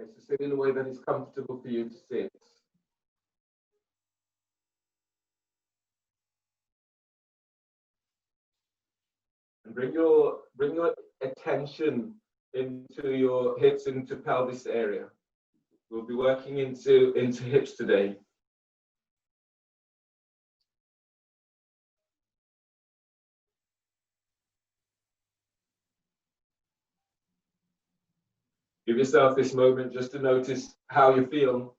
Okay, so sit in a way that is comfortable for you to sit. And bring your attention into your hips, into pelvis area. We'll be working into hips today. Give yourself this moment just to notice how you feel.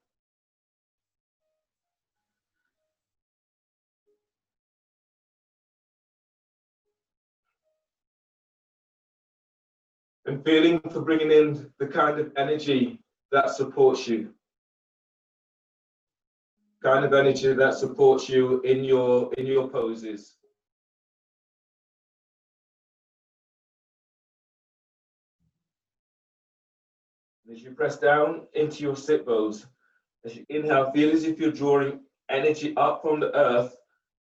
And feeling for bringing in the kind of energy that supports you. Kind of energy that supports you in your poses. As you press down into your sit bones, as you inhale, feel as if you're drawing energy up from the earth,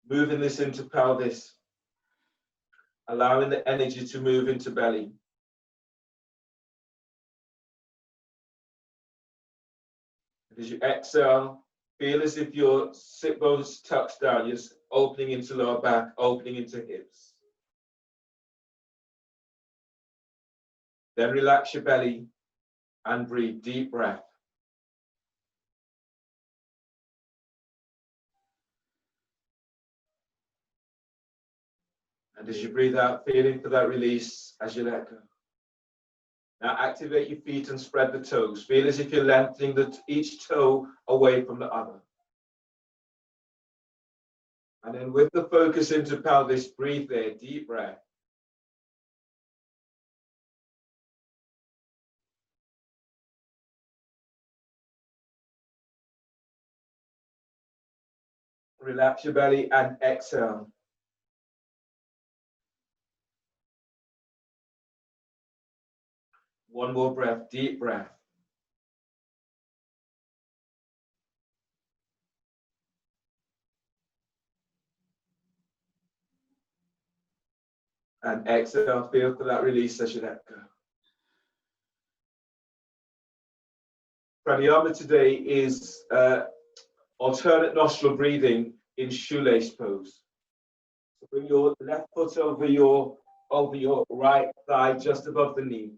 moving this into pelvis, allowing the energy to move into belly. As you exhale, feel as if your sit bones touch down, you're just opening into lower back, opening into hips. Then relax your belly and breathe, deep breath. And as you breathe out, feeling for that release as you let go. Now activate your feet and spread the toes. Feel as if you're lengthening each toe away from the other. And then with the focus into pelvis, breathe there, deep breath. Relax your belly and exhale. One more breath, deep breath. And exhale, feel for that release as you let go. Pranayama today is alternate nostril breathing in shoelace pose. So bring your left foot over your right thigh, just above the knee.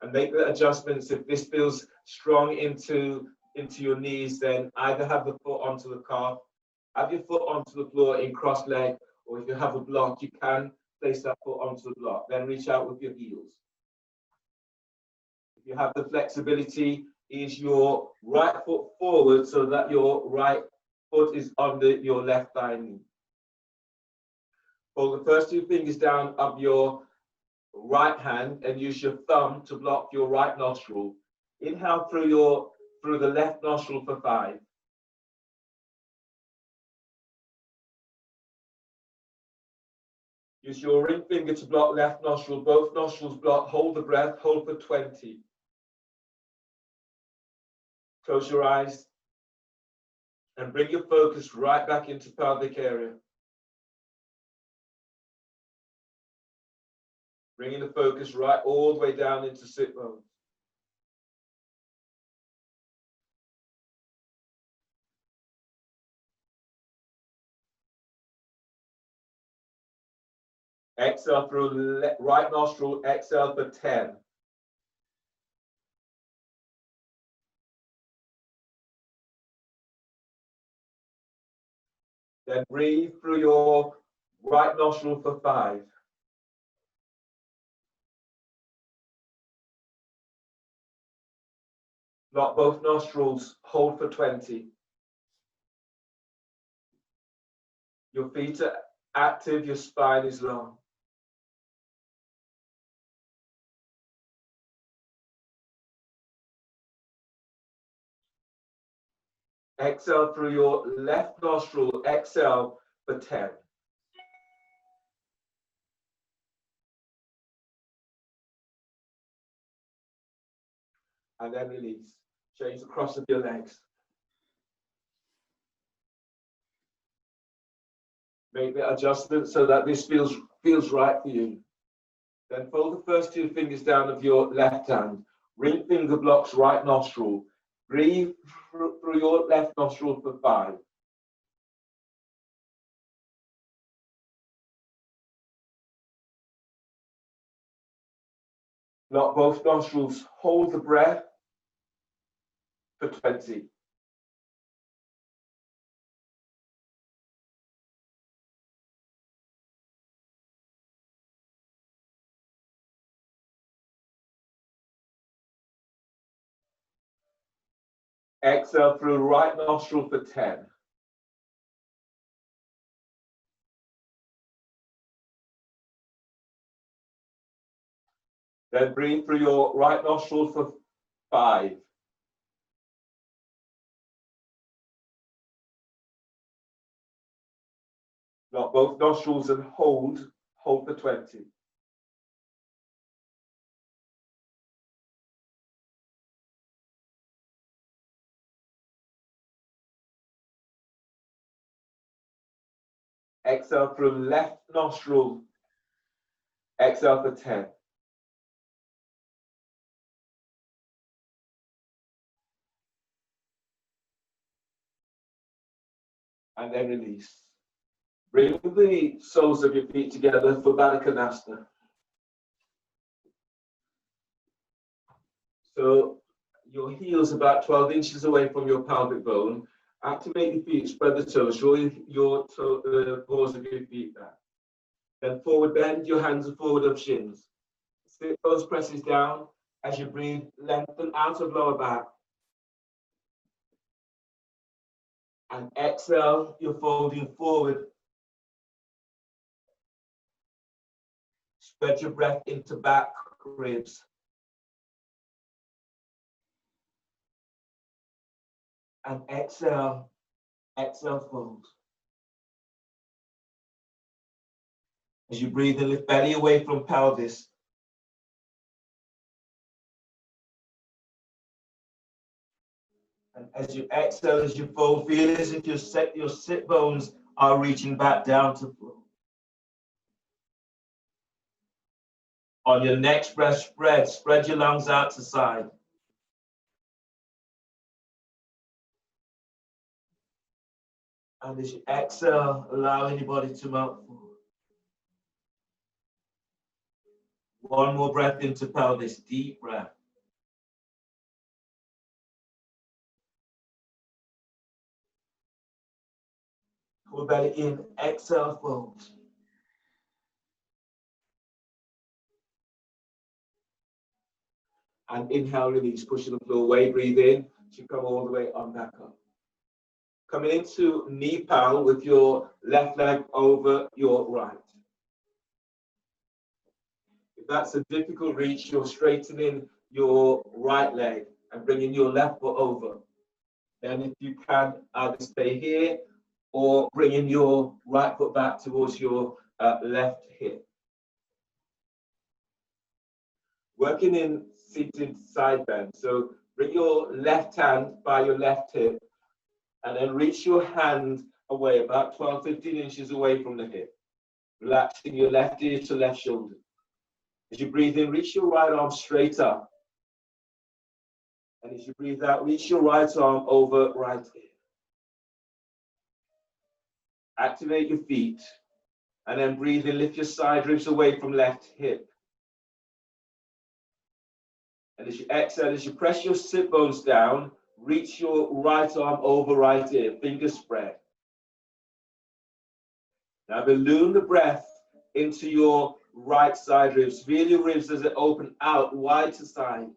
And make the adjustments. If this feels strong into your knees, then either have the foot onto the calf, have your foot onto the floor in cross leg, or if you have a block, you can place that foot onto the block. Then reach out with your heels. If you have the flexibility, ease your right foot forward so that your right foot is under your left thigh knee. Pull the first two fingers down of your right hand and use your thumb to block your right nostril. Inhale through the left nostril for 5. Use your ring finger to block left nostril, both nostrils block, hold the breath, hold for 20. Close your eyes and bring your focus right back into pelvic area. Bringing the focus right all the way down into sit bones. Exhale through right nostril, exhale for 10. Then breathe through your right nostril for 5. Block both nostrils, hold for 20. Your feet are active, your spine is long. Exhale through your left nostril, exhale for 10. And then release. Change the cross of your legs. Make the adjustment so that this feels right for you. Then fold the first two fingers down of your left hand. Ring finger blocks right nostril. Breathe through your left nostril for 5. Block both nostrils. Hold the breath for 20. Exhale through right nostril for 10. Then breathe through your right nostril for 5. Block both nostrils and hold for 20. Exhale through left nostril. Exhale for 10. And then release. Bring the soles of your feet together for Valikenasta. So your heels about 12 inches away from your pelvic bone. Activate your feet, spread the toes, draw your paws of your feet back. Then forward bend, your hands are forward of shins. Sit bones presses down. As you breathe, lengthen out of lower back. And exhale, you're folding forward. Spread your breath into back ribs. And exhale, fold. As you breathe and lift belly away from pelvis. And as you exhale, as you fold, feel as if your sit bones are reaching back down to floor. On your next breath, spread your lungs out to side. And as you exhale, allow anybody to melt forward. One more breath into pelvis, deep breath. Pull belly in, exhale, fold. And inhale, release, pushing the floor away, breathe in, to come all the way on back up. Coming into knee pal with your left leg over your right. If that's a difficult reach, you're straightening your right leg and bringing your left foot over. Then if you can, either stay here or bringing your right foot back towards your left hip. Working in seated side bend. So bring your left hand by your left hip and then reach your hand away about 12, 15 inches away from the hip. Relaxing your left ear to left shoulder. As you breathe in, reach your right arm straight up. And as you breathe out, reach your right arm over right ear. Activate your feet. And then breathe in, lift your side ribs away from left hip. And as you exhale, as you press your sit bones down, reach your right arm over right ear, fingers spread. Now balloon the breath into your right side ribs. Feel your ribs as they open out wide to side.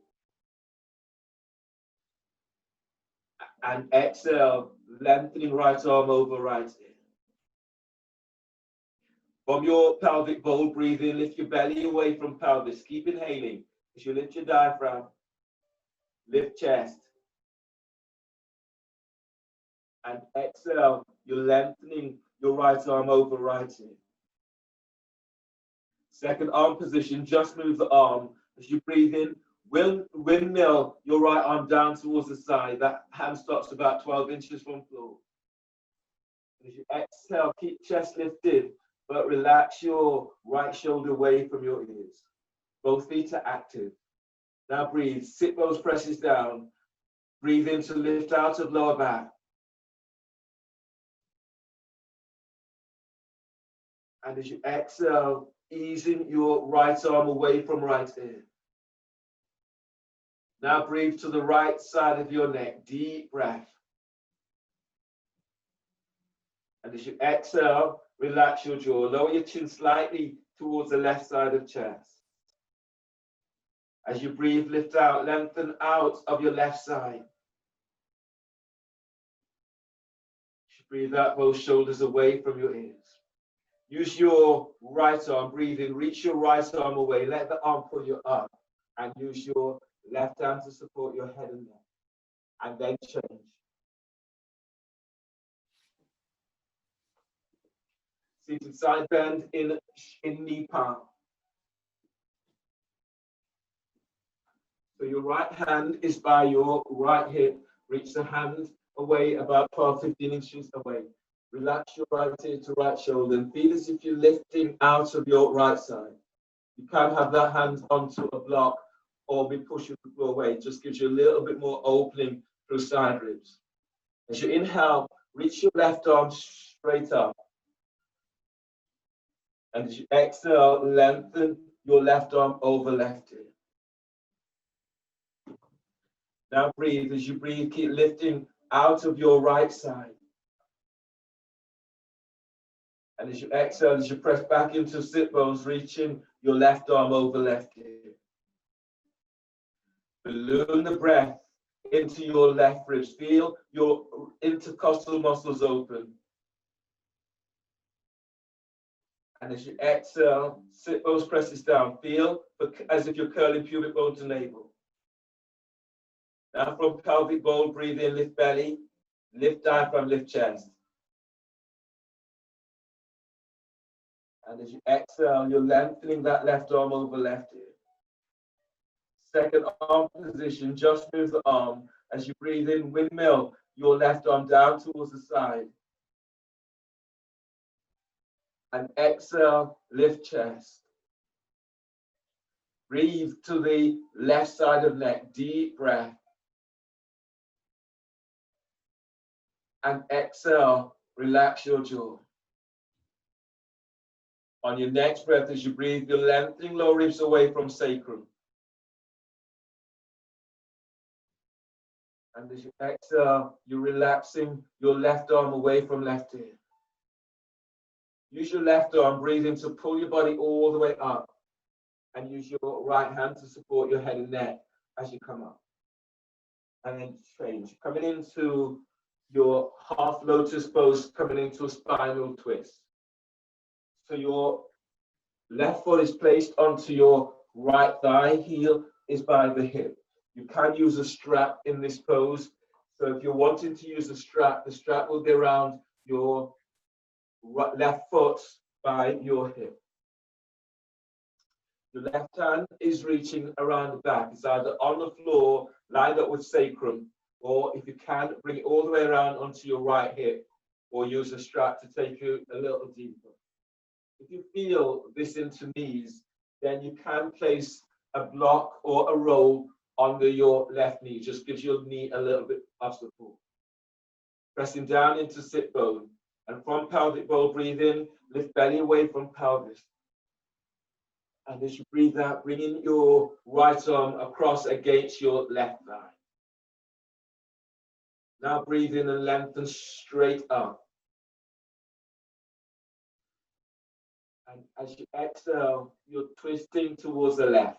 And exhale, lengthening right arm over right ear. From your pelvic bowl, breathe in, lift your belly away from pelvis. Keep inhaling. As you lift your diaphragm, lift chest. And exhale, you're lengthening your right arm over right ear. Second arm position, just move the arm. As you breathe in, windmill your right arm down towards the side. That hand stops about 12 inches from floor. As you exhale, keep chest lifted, but relax your right shoulder away from your ears. Both feet are active. Now breathe. Sit bones presses down. Breathe in to lift out of lower back. And as you exhale, easing your right arm away from right ear. Now breathe to the right side of your neck. Deep breath. And as you exhale, relax your jaw. Lower your chin slightly towards the left side of chest. As you breathe, lift out, lengthen out of your left side. As you breathe out, both shoulders away from your ears. Use your right arm, breathe in, reach your right arm away, let the arm pull you up, and use your left hand to support your head and neck. And then change. Seated side bend in knee palm. So your right hand is by your right hip. Reach the hand away about 12-15 inches away. Relax your right ear to right shoulder and feel as if you're lifting out of your right side. You can have that hand onto a block or be pushing the floor away. It just gives you a little bit more opening through side ribs. As you inhale, reach your left arm straight up. And as you exhale, lengthen your left arm over left ear. Now breathe. As you breathe, keep lifting out of your right side. And as you exhale, as you press back into sit bones, reaching your left arm over left ear. Balloon the breath into your left ribs. Feel your intercostal muscles open. And as you exhale, sit bones presses down. Feel as if you're curling pubic bone to navel. Now from pelvic bowl, breathe in, lift belly, lift diaphragm, lift chest. And as you exhale, you're lengthening that left arm over left ear. Second arm position, just move the arm. As you breathe in, windmill your left arm down towards the side. And exhale, lift chest. Breathe to the left side of neck, deep breath. And exhale, relax your jaw. On your next breath, as you breathe, you're lengthening lower ribs away from sacrum. And as you exhale, you're relaxing your left arm away from left ear. Use your left arm, breathe in to pull your body all the way up. And use your right hand to support your head and neck as you come up. And then change. Coming into your half lotus pose, coming into a spinal twist. So your left foot is placed onto your right thigh, heel is by the hip. You can use a strap in this pose. So if you're wanting to use a strap, the strap will be around your left foot by your hip. Your left hand is reaching around the back. It's either on the floor, lined up with sacrum, or if you can, bring it all the way around onto your right hip, or use a strap to take you a little deeper. If you feel this into knees, then you can place a block or a roll under your left knee. Just gives your knee a little bit of support. Pressing down into sit bone. And from pelvic bowl, breathe in, lift belly away from pelvis. And as you breathe out, bringing your right arm across against your left thigh. Now breathe in and lengthen straight up. And as you exhale, you're twisting towards the left.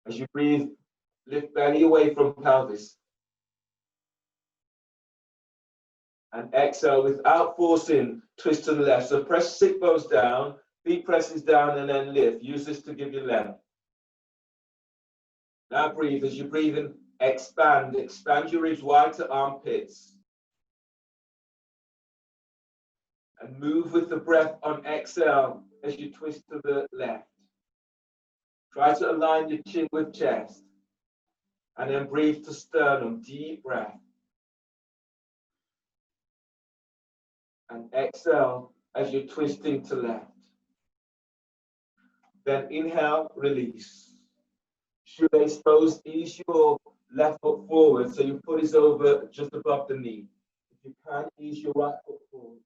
As you breathe, lift belly away from pelvis. And exhale without forcing, twist to the left. So press sit bones down, feet presses down, and then lift. Use this to give you length. Now breathe. As you breathe in, expand. Expand your ribs wide to armpits. And move with the breath on exhale as you twist to the left. Try to align your chin with chest. And then breathe to sternum, deep breath. And exhale as you're twisting to left. Then inhale, release. Shoelace pose, ease your left foot forward so your foot is over just above the knee. If you can, ease your right foot forward.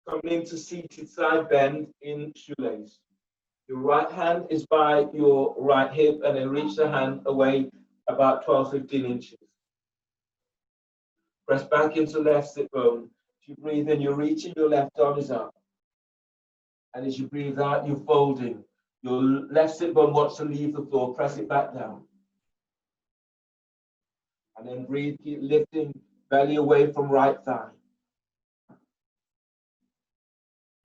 Coming into seated side bend in shoelace. Your right hand is by your right hip and then reach the hand away about 12-15 inches. Press back into left sit bone. As you breathe in, you're reaching, your left arm is up. And as you breathe out, you're folding. Your left sit bone wants to leave the floor, press it back down. And then breathe, keep lifting, belly away from right thigh.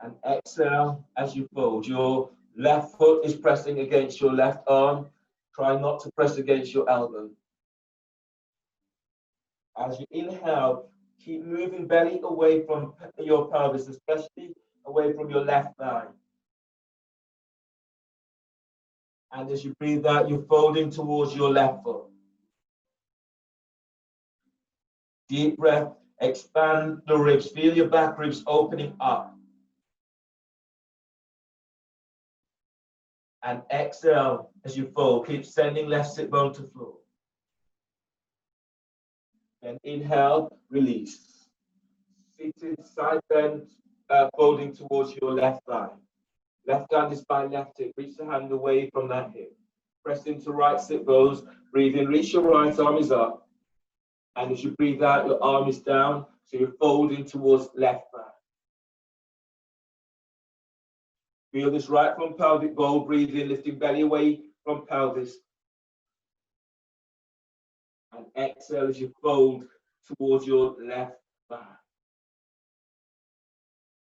And exhale as you fold. Your left foot is pressing against your left arm. Try not to press against your elbow. As you inhale, keep moving belly away from your pelvis, especially away from your left thigh. And as you breathe out, you're folding towards your left foot. Deep breath, expand the ribs. Feel your back ribs opening up. And exhale as you fold. Keep sending left sit bone to floor. Then inhale, release. Seated side bend, folding towards your left thigh. Left hand is by left hip. Reach the hand away from that hip. Press into right sit bones. Breathe in, reach your right arm is up. And as you breathe out, your arm is down. So you're folding towards left thigh. Feel this right from pelvic bowl. Breathe in, lifting belly away from pelvis. And exhale as you fold towards your left thigh.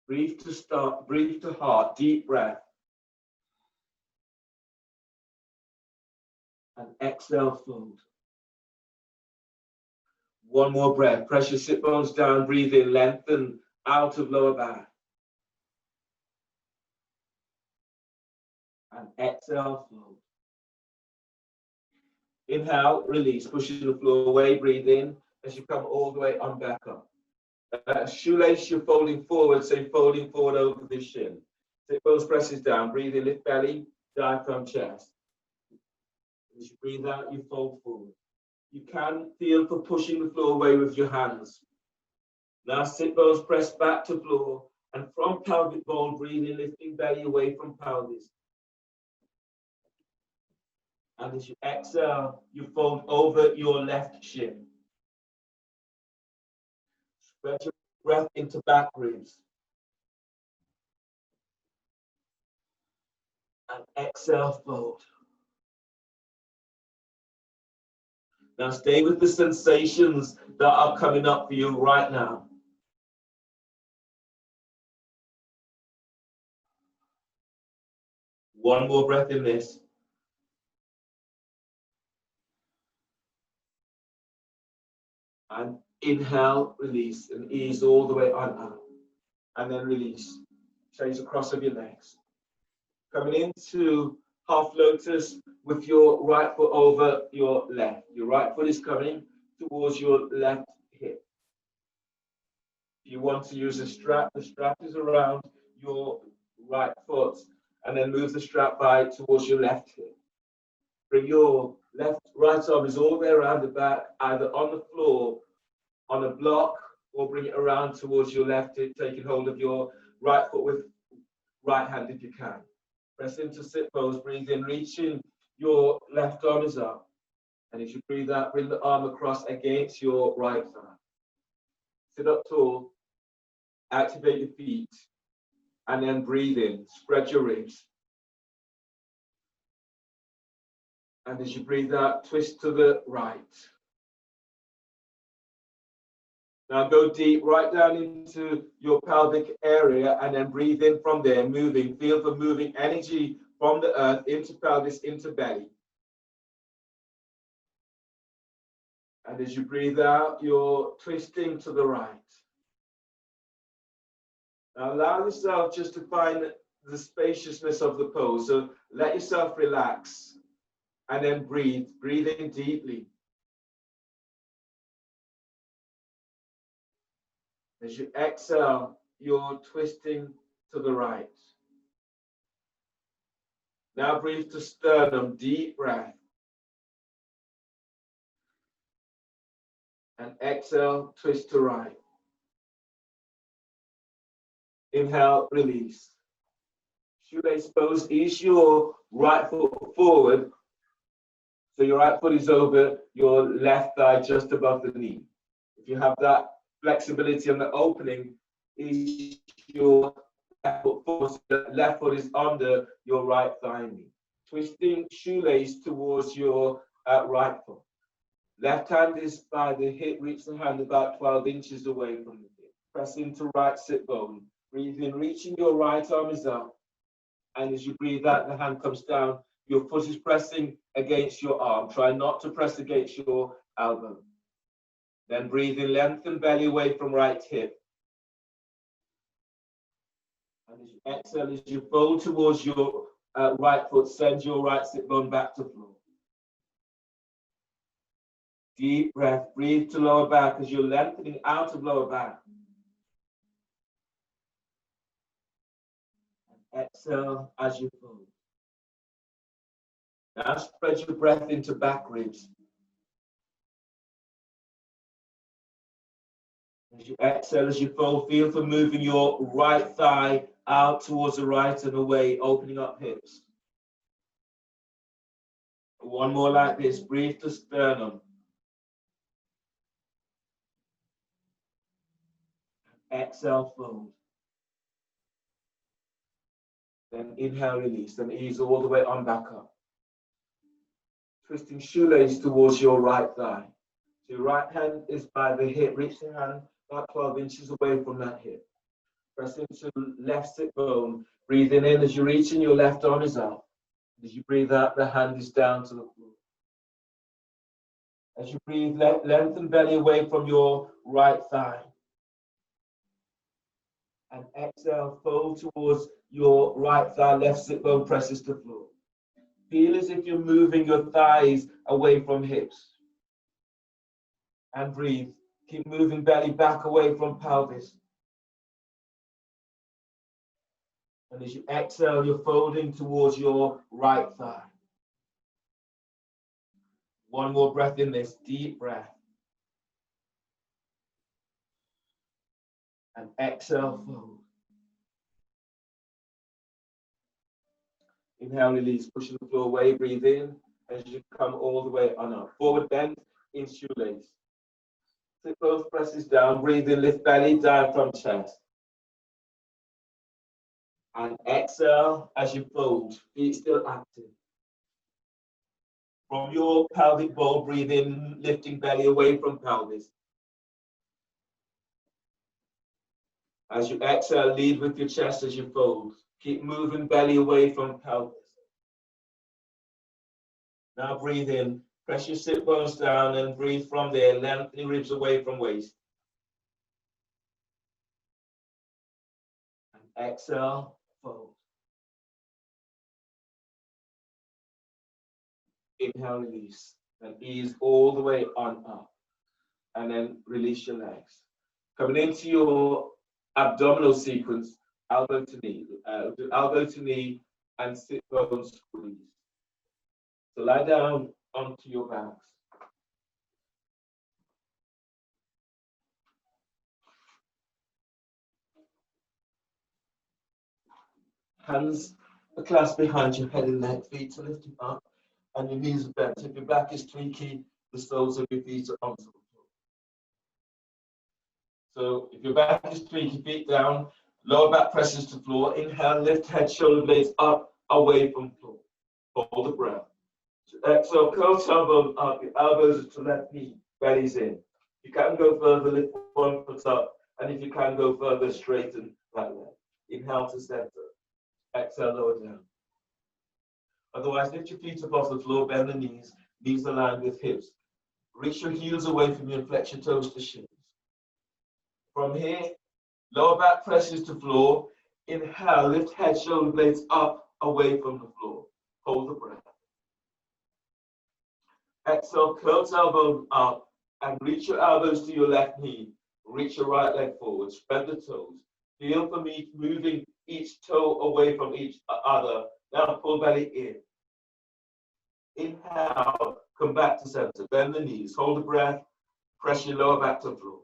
Breathe to start, breathe to heart, deep breath. And exhale, fold. One more breath. Press your sit bones down, breathe in, lengthen out of lower back. And exhale, fold. Inhale, release, pushing the floor away, breathe in as you come all the way on back up. Shoelace, you're folding forward, so you're folding forward over the shin. Sit bones presses down, breathe in, lift belly, diaphragm, chest. As you breathe out, you fold forward. You can feel for pushing the floor away with your hands. Now sit bones press back to floor, and from pelvic bowl, breathe in, lifting belly away from pelvis. And as you exhale, you fold over your left shin. Spread your breath into back ribs. And exhale, fold. Now stay with the sensations that are coming up for you right now. One more breath in this. And inhale, release, and ease all the way on out. And then release. Change the cross of your legs. Coming into half lotus with your right foot over your left. Your right foot is coming towards your left hip. If you want to use a strap, the strap is around your right foot, and then move the strap by towards your left hip. Bring your right arm is all the way around the back, either on the floor, on a block, or bring it around towards your left hip, taking hold of your right foot with right hand if you can. Press into sit pose, breathe in, reaching your left arm is up. And as you breathe out, bring the arm across against your right thigh. Sit up tall, activate your feet, and then breathe in, spread your ribs. And as you breathe out, twist to the right. Now go deep, right down into your pelvic area, and then breathe in from there, moving. Feel the moving energy from the earth into pelvis, into belly. And as you breathe out, you're twisting to the right. Now allow yourself just to find the spaciousness of the pose. So let yourself relax and then breathe. Breathe in deeply. As you exhale, you're twisting to the right. Now breathe to sternum, deep breath. And exhale, twist to right. Inhale, release. Shoelace pose, ease your right foot forward. So your right foot is over your left thigh, just above the knee. If you have that flexibility on the opening, ease your left foot forward, so the left foot is under your right thigh knee. Twisting shoelace towards your right foot. Left hand is by the hip, reach the hand about 12 inches away from the hip. Press into right sit bone. Breathe in, reaching your right arm is up. And as you breathe out, the hand comes down. Your foot is pressing against your arm. Try not to press against your elbow. Then breathe in, lengthen belly away from right hip. And as you exhale, as you fold towards your right foot, send your right sit bone back to floor. Deep breath, breathe to lower back as you're lengthening out of lower back. And exhale as you fold. Now spread your breath into back ribs. As you exhale, as you fold, feel for moving your right thigh out towards the right and away, opening up hips. One more like this, breathe to sternum. Exhale, fold. Then inhale, release, and ease all the way on back up. Twisting shoelace towards your right thigh. So your right hand is by the hip, reach the hand about 12 inches away from that hip. Press into left sit bone. Breathing in as you reach in, your left arm is up. As you breathe out, the hand is down to the floor. As you breathe, lengthen belly away from your right thigh. And exhale, fold towards your right thigh, left sit bone presses to floor. Feel as if you're moving your thighs away from hips. And breathe. Keep moving belly back away from pelvis. And as you exhale, you're folding towards your right thigh. One more breath in this, deep breath. And exhale, fold. Inhale, release, pushing the floor away, breathe in as you come all the way on up. Forward bend in shoelace. Sit both presses down, breathe in, lift belly, diaphragm, chest. And exhale as you fold, feet still active. From your pelvic bowl, breathe in, lifting belly away from pelvis. As you exhale, lead with your chest as you fold. Keep moving belly away from pelvis. Now breathe in, press your sit bones down and breathe from there, lengthening ribs away from waist. And exhale, fold. Inhale, release, and ease all the way on up. And then release your legs. Coming into your abdominal sequence, elbow to knee. Do elbow to knee and sit bones squeeze. So lie down onto your backs. Hands are clasped behind your head and neck, feet are lifted up, and your knees are bent. If your back is tweaky, the soles of your feet are onto the floor. So if your back is tweaky, feet down, lower back presses to floor. Inhale, lift head, shoulder blades up, away from floor. Hold the breath. So exhale, curl tailbone up, your elbows are to left knee, belly's in. If you can go further, lift one foot up, and if you can go further, straighten that leg. Inhale to center. Exhale, lower down. Otherwise, lift your feet up off the floor, bend the knees, knees aligned with hips. Reach your heels away from you and flex your toes to shins. From here, lower back presses to floor. Inhale, lift head, shoulder blades up, away from the floor. Hold the breath. Exhale, curl tailbone up and reach your elbows to your left knee. Reach your right leg forward, spread the toes. Feel for me moving each toe away from each other, Now pull belly in. Inhale, come back to center. Bend the knees, hold the breath, press your lower back to the floor.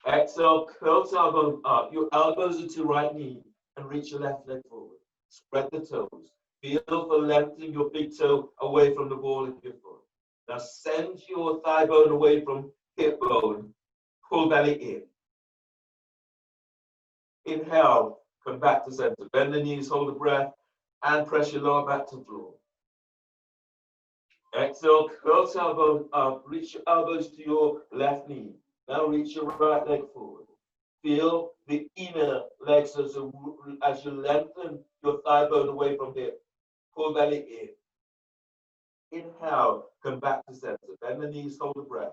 Exhale, curl tailbone up. Your elbows are to right knee and reach your left leg forward. Spread the toes. Feel for lengthening your big toe away from the ball of your foot. Now send your thigh bone away from hip bone. Pull belly in. Inhale, come back to center. Bend the knees, hold the breath, and press your lower back to the floor. Exhale, curl tailbone up. Reach your elbows to your left knee. Now reach your right leg forward. Feel the inner legs as you lengthen your thigh bone away from hip. Pull belly in. Inhale, come back to center. Bend the knees, hold the breath.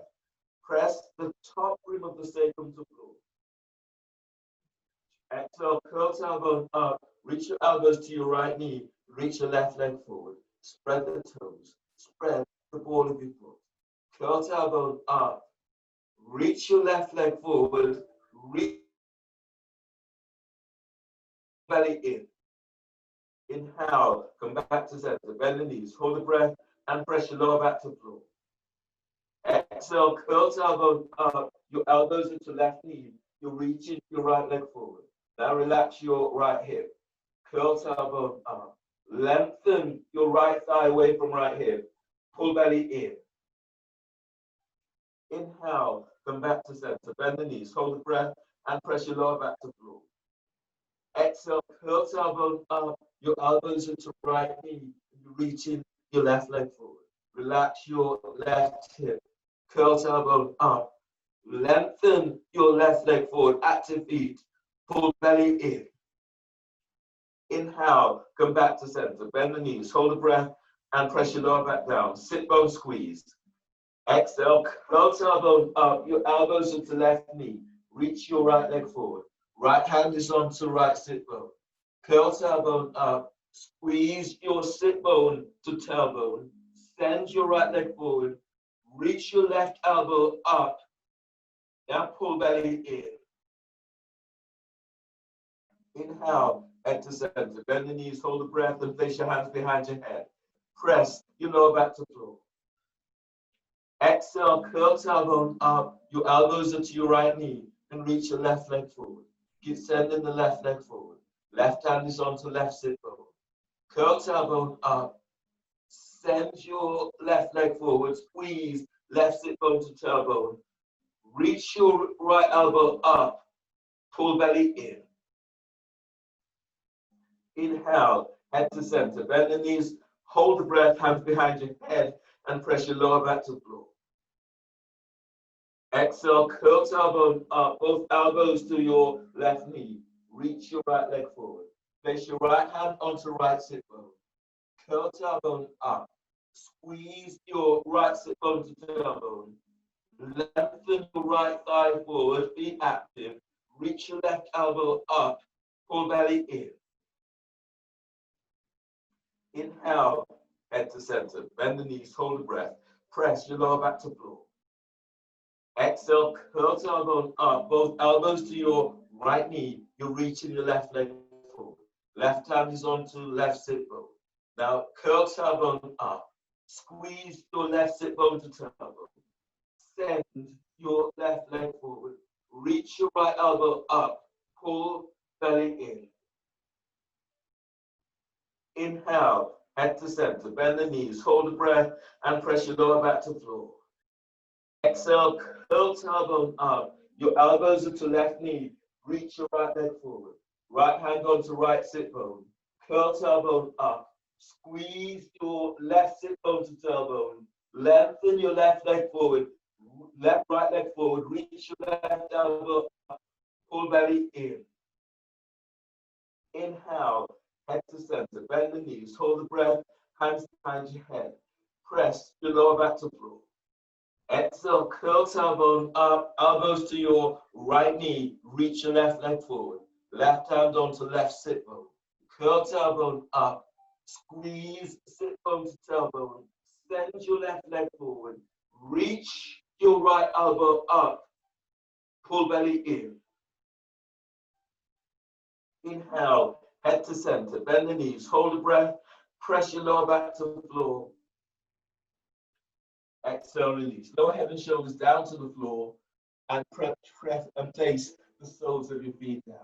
Press the top rim of the sacrum to floor. Exhale, curl tailbone up. Reach your elbows to your right knee. Reach your left leg forward. Spread the toes. Spread the ball of your foot. Curl tailbone up. Reach your left leg forward. Reach belly in. Inhale, come back to center. Bend the knees, hold the breath, and press your lower back to the floor. Exhale, curl tailbone up. Your elbows into left knee. You're reaching your right leg forward. Now relax your right hip. Curl tailbone up. Lengthen your right thigh away from right hip. Pull belly in. Inhale, come back to center. Bend the knees, hold the breath, and press your lower back to the floor. Exhale, curl tailbone up. Your elbows into right knee. You're reaching your left leg forward. Relax your left hip. Curl tailbone up. Lengthen your left leg forward. Active feet. Pull belly in. Inhale, come back to center. Bend the knees, hold the breath, and press your lower back down. Sit bone squeeze. Exhale, curl tailbone up. Your elbows into left knee. Reach your right leg forward. Right hand is onto right sit bone. Curl tailbone up. Squeeze your sit bone to tailbone. Send your right leg forward. Reach your left elbow up. Now pull belly in. Inhale, head to center. Bend the knees, hold the breath, and place your hands behind your head. Press your lower back to the floor. Exhale, curl tailbone up. Your elbows are to your right knee and reach your left leg forward. Keep sending the left leg forward. Left hand is onto left sit bone. Curl tailbone up. Send your left leg forward. Squeeze left sit bone to tailbone. Reach your right elbow up. Pull belly in. Inhale, head to center. Bend the knees, hold the breath, hands behind your head, and press your lower back to the floor. Exhale, curl tailbone up. Both elbows to your left knee. Reach your right leg forward. Place your right hand onto right sit bone. Curl tailbone up. Squeeze your right sit bone to tailbone. Lengthen your right thigh forward. Be active. Reach your left elbow up. Pull belly in. Inhale, head to center. Bend the knees, hold the breath. Press your lower back to floor. Exhale, curl tailbone up. Both elbows to your right knee. You're reaching your left leg forward. Left hand is onto left sit bone. Now, curl tailbone up. Squeeze your left sit bone to tailbone. Send your left leg forward. Reach your right elbow up. Pull belly in. Inhale, head to center. Bend the knees, hold the breath, and press your lower back to the floor. Exhale, curl tailbone up. Your elbows are to left knee. Reach your right leg forward. Right hand onto right sit bone. Curl tailbone up. Squeeze your left sit bone to tailbone. Lengthen your left leg forward. Right leg forward. Reach your left elbow up. Pull belly in. Inhale, head to center. Bend the knees. Hold the breath. Hands behind your head. Press your lower back to the floor. Exhale, curl tailbone up, elbows to your right knee, reach your left leg forward. Left hand onto left sit bone. Curl tailbone up, squeeze sit bone to tailbone. Send your left leg forward. Reach your right elbow up. Pull belly in. Inhale, head to center. Bend the knees, hold the breath, press your lower back to the floor. Exhale, release. Lower head and shoulders down to the floor and press and place the soles of your feet down.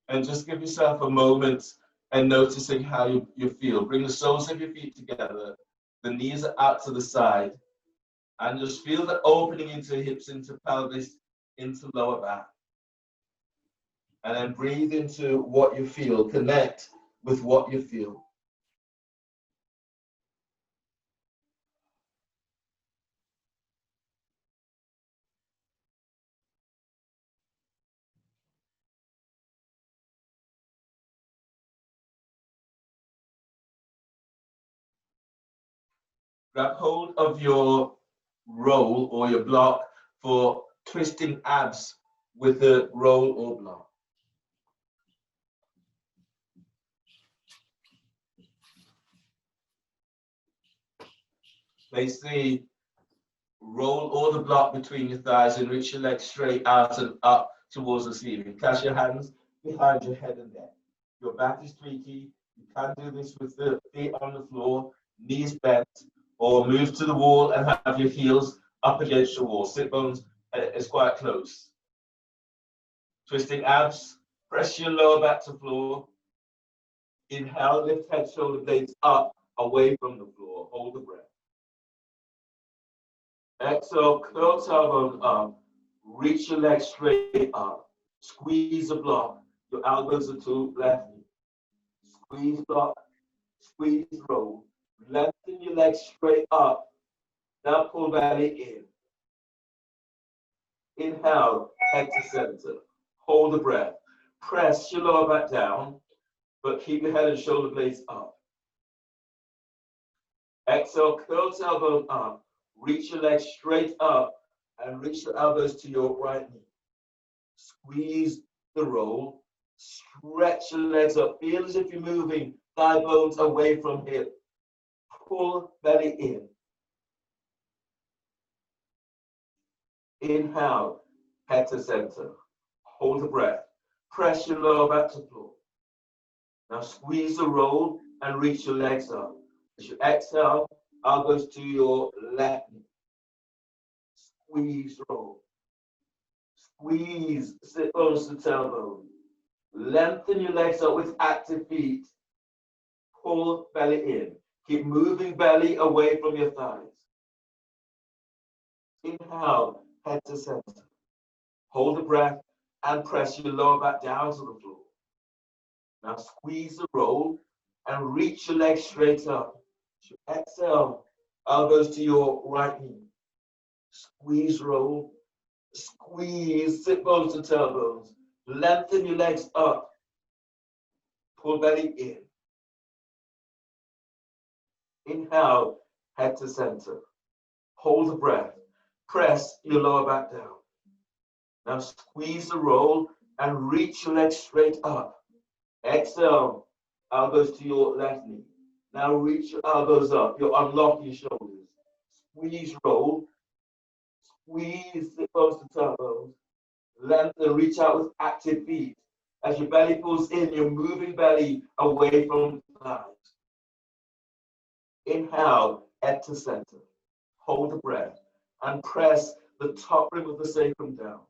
And just give yourself a moment and noticing how you feel. Bring the soles of your feet together. The knees are out to the side. And just feel the opening into hips, into pelvis, into lower back. And then breathe into what you feel. Connect with what you feel. Grab hold of your roll or your block for twisting abs with the roll or block. Place the roll or the block between your thighs and reach your legs straight out and up towards the ceiling. Clasp your hands behind your head and neck. Your back is tweaky. You can do this with the feet on the floor, knees bent, or move to the wall and have your heels up against your wall. Sit bones is quite close. Twisting abs, press your lower back to floor. Inhale, lift head, shoulder blades up, away from the floor. Hold the breath. Exhale, curl tailbone up. Reach your legs straight up. Squeeze the block. Your elbows are to left knee. Squeeze block. Squeeze roll. Lengthen your legs straight up. Now pull belly in. Inhale, head to center. Hold the breath. Press your lower back down, but keep your head and shoulder blades up. Exhale, curl tailbone up. Reach your legs straight up and reach your elbows to your right knee. Squeeze the roll. Stretch your legs up. Feel as if you're moving thigh bones away from hip. Pull belly in. Inhale, head to center. Hold the breath. Press your lower back to floor. Now squeeze the roll and reach your legs up. As you exhale, elbows to your left knee. Squeeze roll. Squeeze sit bones to tailbone. Lengthen your legs up with active feet. Pull belly in. Keep moving belly away from your thighs. Inhale, head to center. Hold the breath and press your lower back down to the floor. Now squeeze the roll and reach your legs straight up. Exhale, elbows to your right knee. Squeeze roll. Squeeze, sit bones to tailbones. Lengthen your legs up. Pull belly in. Inhale, head to center. Hold the breath. Press your lower back down. Now squeeze the roll and reach your legs straight up. Exhale, elbows to your left knee. Now reach your elbows up. You unlock your shoulders. Squeeze roll. Squeeze sit bones to tailbones. Lengthen, reach out with active feet. As your belly pulls in, you're moving belly away from the thighs. Inhale, head to center. Hold the breath and press the top rim of the sacrum down.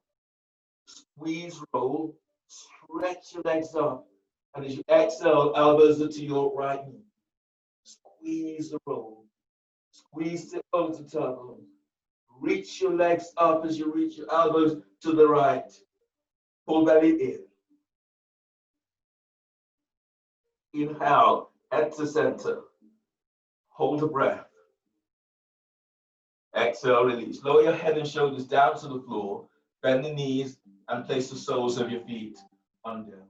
Squeeze roll, stretch your legs up. And as you exhale, elbows are to your right knee. Squeeze the roll. Squeeze sit bones to tailbone. Reach your legs up as you reach your elbows to the right. Pull belly in. Inhale, head to center. Hold the breath. Exhale, release. Lower your head and shoulders down to the floor. Bend the knees and place the soles of your feet under.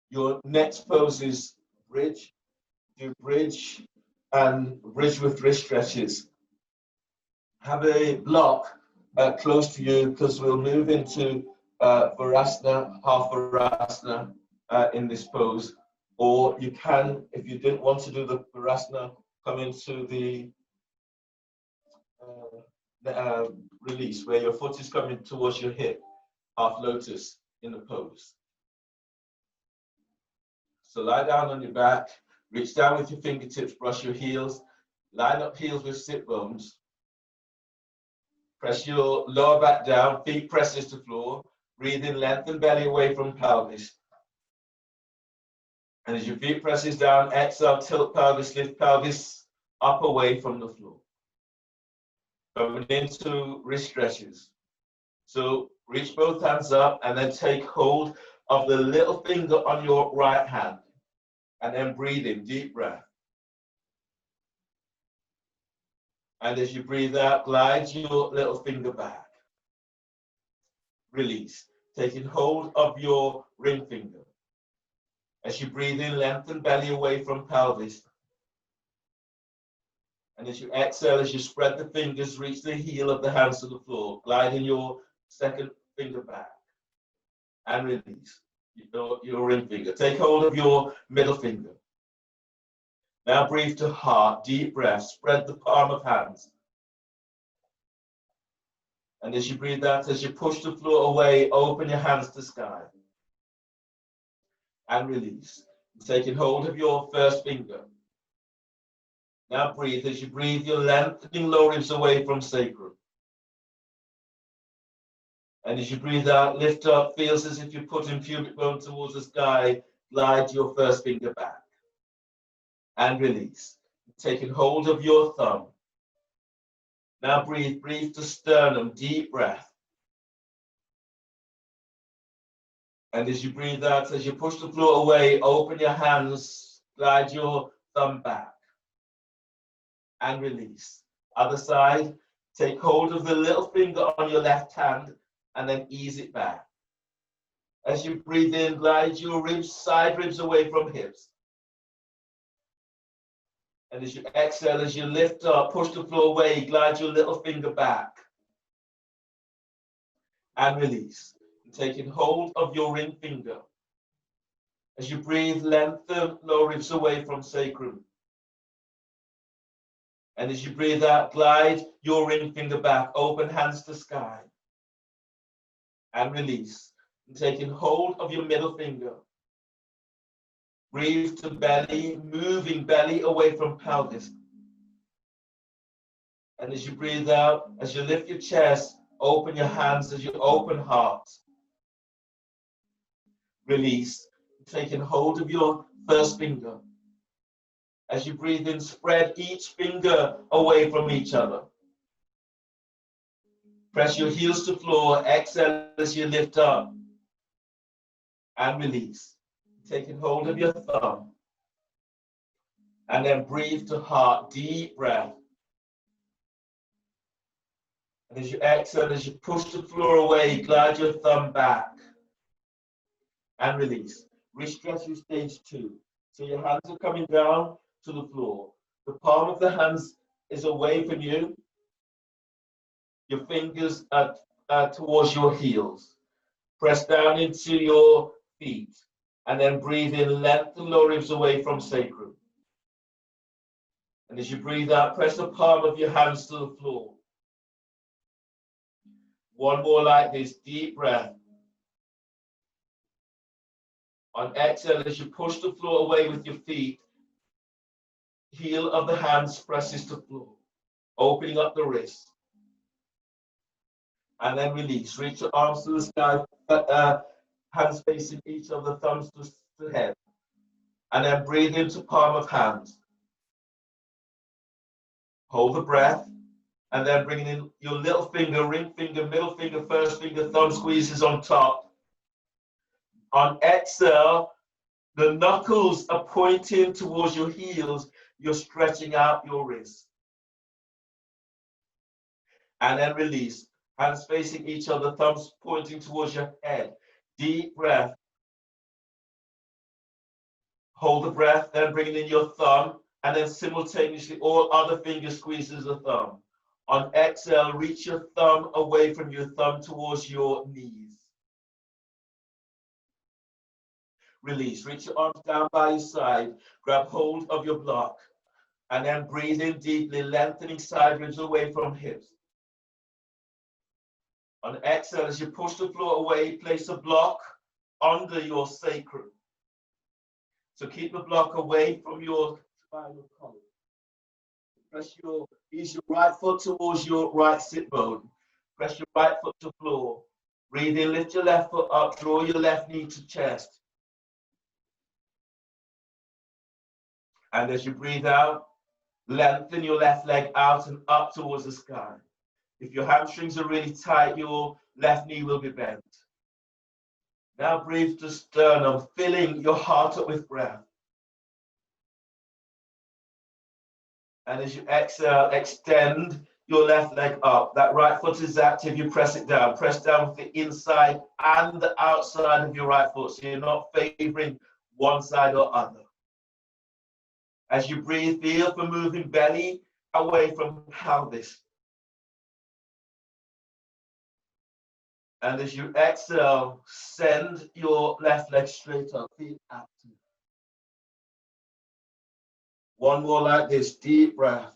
Your next pose is bridge. Do bridge and bridge with wrist stretches. Have a block close to you because we'll move into Virasana, half Virasana in this pose. Or you can, if you didn't want to do the Virasana, come into the release where your foot is coming towards your hip. half lotus in the pose. So lie down on your back, reach down with your fingertips, brush your heels, line up heels with sit bones. Press your lower back down, feet presses to floor. Breathe in, lengthen belly away from pelvis. And as your feet presses down, exhale, tilt pelvis, lift pelvis up away from the floor. Going into wrist stretches. So reach both hands up and then take hold of the little finger on your right hand. And then breathe in, deep breath. And as you breathe out, glide your little finger back. Release, taking hold of your ring finger. As you breathe in, lengthen belly away from pelvis. And as you exhale, as you spread the fingers, reach the heel of the hands to the floor, gliding your second finger back. And release your ring finger. Take hold of your middle finger. Now breathe to heart, deep breath, spread the palm of hands. And as you breathe out, as you push the floor away, open your hands to sky. And release. Taking hold of your first finger. Now breathe. As you breathe, you're lengthening lower ribs away from sacrum. And as you breathe out, lift up, feels as if you're putting pubic bone towards the sky, glide your first finger back. And release. Taking hold of your thumb. Now breathe, breathe to sternum, deep breath. And as you breathe out, as you push the floor away, open your hands, glide your thumb back. And release. Other side, take hold of the little finger on your left hand and then ease it back. As you breathe in, glide your ribs, side ribs away from hips. And as you exhale, as you lift up, push the floor away, glide your little finger back. And release. And taking hold of your ring finger. As you breathe, lengthen lower ribs away from sacrum. And as you breathe out, glide your ring finger back, open hands to sky. And release. And taking hold of your middle finger. Breathe to belly, moving belly away from pelvis. And as you breathe out, as you lift your chest, open your hands as you open heart. Release. Taking hold of your first finger. As you breathe in, spread each finger away from each other. Press your heels to floor, exhale as you lift up. And release. Taking hold of your thumb. And then breathe to heart, deep breath. And as you exhale, as you push the floor away, glide your thumb back. And release. Re-stretch your stage 2. So your hands are coming down to the floor. The palm of the hands is away from you. Your fingers are towards your heels. Press down into your feet. And then breathe in, lengthen lower ribs away from sacrum. And as you breathe out, press the palm of your hands to the floor. One more like this, deep breath. On exhale, as you push the floor away with your feet, heel of the hands presses to floor, opening up the wrist. And then release. Reach your arms to the sky, hands facing each other, thumbs to the head. And then breathe into palm of hands. Hold the breath. And then bring in your little finger, ring finger, middle finger, first finger, thumb squeezes on top. On exhale, the knuckles are pointing towards your heels. You're stretching out your wrists. And then release. Hands facing each other, thumbs pointing towards your head. Deep breath. Hold the breath, then bring in your thumb, and then simultaneously all other fingers squeezes the thumb. On exhale, reach your thumb away from your thumb towards your knees. Release. Reach your arms down by your side. Grab hold of your block. And then breathe in deeply, lengthening side ribs away from hips. On exhale, as you push the floor away, place a block under your sacrum. So keep the block away from your spinal column. Use your right foot towards your right sit bone. Press your right foot to floor. Breathe in, lift your left foot up, draw your left knee to chest. And as you breathe out, lengthen your left leg out and up towards the sky. If your hamstrings are really tight, your left knee will be bent. Now breathe to sternum, filling your heart up with breath. And as you exhale, extend your left leg up. That right foot is active, you press it down. Press down with the inside and the outside of your right foot, so you're not favoring one side or other. As you breathe, feel for moving belly away from pelvis. And as you exhale, send your left leg straight up, feet active. One more like this, deep breath.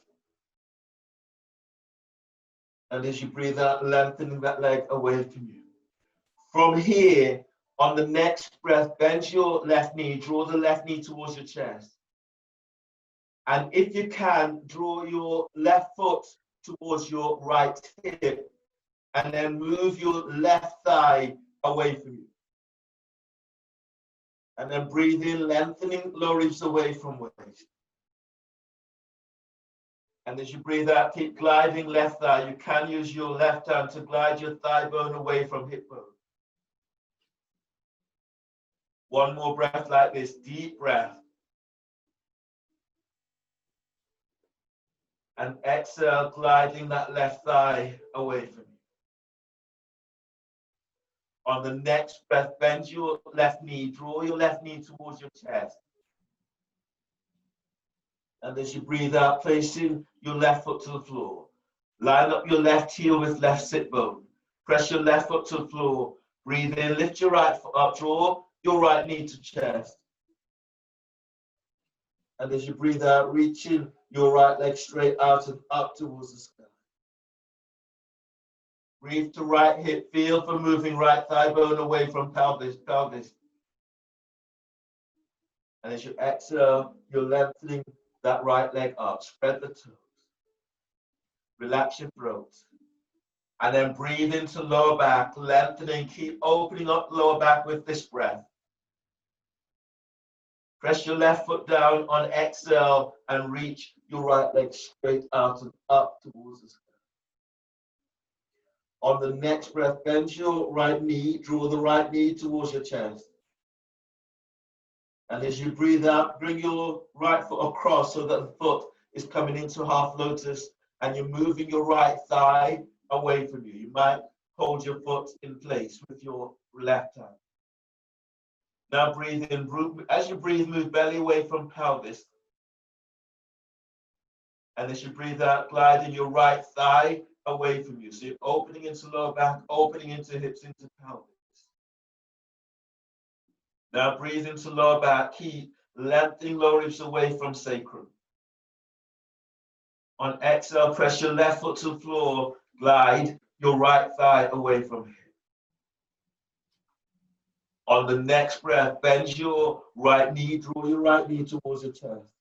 And as you breathe out, lengthening that leg away from you. From here, on the next breath, bend your left knee, draw the left knee towards your chest. And if you can, draw your left foot towards your right hip. And then move your left thigh away from you. And then breathe in, lengthening lower ribs away from waist. And as you breathe out, keep gliding left thigh. You can use your left hand to glide your thigh bone away from hip bone. One more breath like this, deep breath. And exhale, gliding that left thigh away from you. On the next breath, bend your left knee, draw your left knee towards your chest. And as you breathe out, placing your left foot to the floor. Line up your left heel with left sit bone. Press your left foot to the floor. Breathe in, lift your right foot up, draw your right knee to chest. And as you breathe out, reaching your right leg straight out and up towards the sky. Breathe to right hip, feel for moving right thigh bone away from pelvis. And as you exhale, you're lengthening that right leg up. Spread the toes. Relax your throat. And then breathe into lower back, lengthening. Keep opening up lower back with this breath. Press your left foot down on exhale and reach your right leg straight out and up towards the sky. On the next breath, bend your right knee, draw the right knee towards your chest. And as you breathe out, bring your right foot across so that the foot is coming into half lotus and you're moving your right thigh away from you. You might hold your foot in place with your left hand. Now breathe in. As you breathe, move belly away from pelvis. And as you breathe out, gliding your right thigh away from you. So you're opening into lower back, opening into hips, into pelvis. Now breathe into lower back, keep lengthening lower ribs away from sacrum. On exhale, press your left foot to the floor, glide your right thigh away from hip. On the next breath, bend your right knee, draw your right knee towards your chest.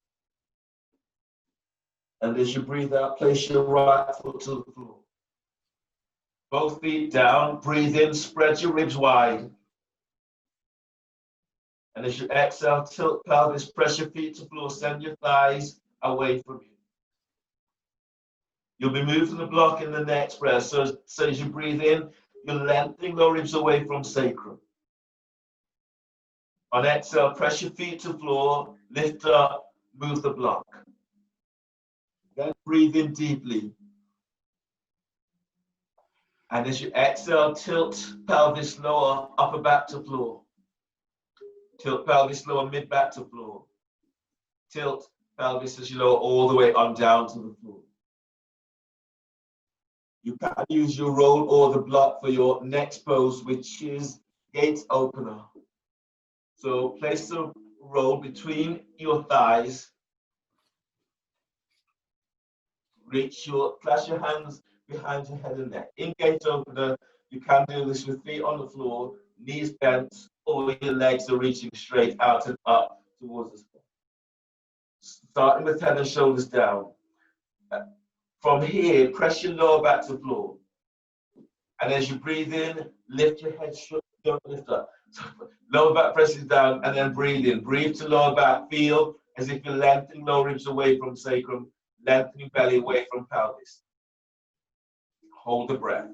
And as you breathe out, place your right foot to the floor. Both feet down, breathe in, spread your ribs wide. And as you exhale, tilt pelvis, press your feet to the floor, send your thighs away from you. You'll be moving the block in the next breath. So as you breathe in, you're lengthening lower ribs away from sacrum. On exhale, press your feet to the floor, lift up, move the block. Then breathe in deeply. And as you exhale, tilt pelvis lower, upper back to floor. Tilt pelvis lower, mid back to floor. Tilt pelvis as you lower all the way on down to the floor. You can use your roll or the block for your next pose, which is gate opener. So place the roll between your thighs. Clasp your hands behind your head and neck. In gate opener, You can do this with feet on the floor, knees bent, or your legs are reaching straight out and up towards the sky. Starting with head and shoulders down. From here, press your lower back to the floor. And as you breathe in, lift your head, don't lift up. Lower back presses down, and then breathe in. Breathe to lower back. Feel as if you're lengthening lower ribs away from sacrum, lengthening belly away from pelvis. Hold the breath.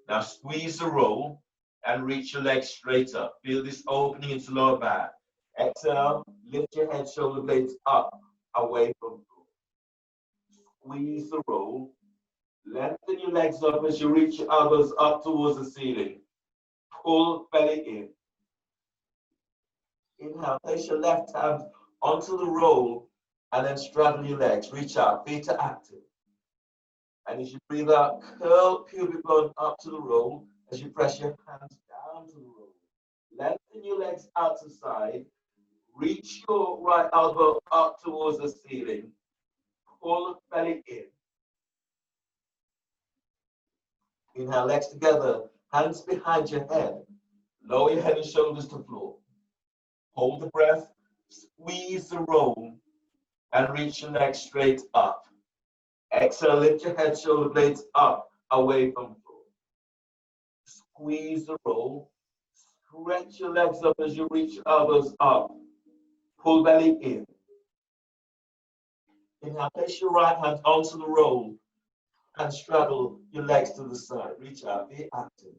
Now squeeze the roll and reach your legs straight up. Feel this opening into lower back. Exhale, lift your head, shoulder blades up, away from the floor. Squeeze the roll. Lengthen your legs up as you reach your elbows up towards the ceiling. Pull belly in. Inhale, place your left hand onto the roll and then straddle your legs. Reach out, feet are active. And as you breathe out, curl pubic bone up to the roll as you press your hands down to the roll. Lengthen your legs out to the side. Reach your right elbow up towards the ceiling. Pull belly in. Inhale, legs together, hands behind your head. Lower your head and shoulders to floor. Hold the breath, squeeze the roll, and reach your legs straight up. Exhale, lift your head, shoulder blades up, away from the floor. Squeeze the roll. Stretch your legs up as you reach your elbows up. Pull belly in. Inhale, place your right hand onto the roll and straddle your legs to the side. Reach out, be active.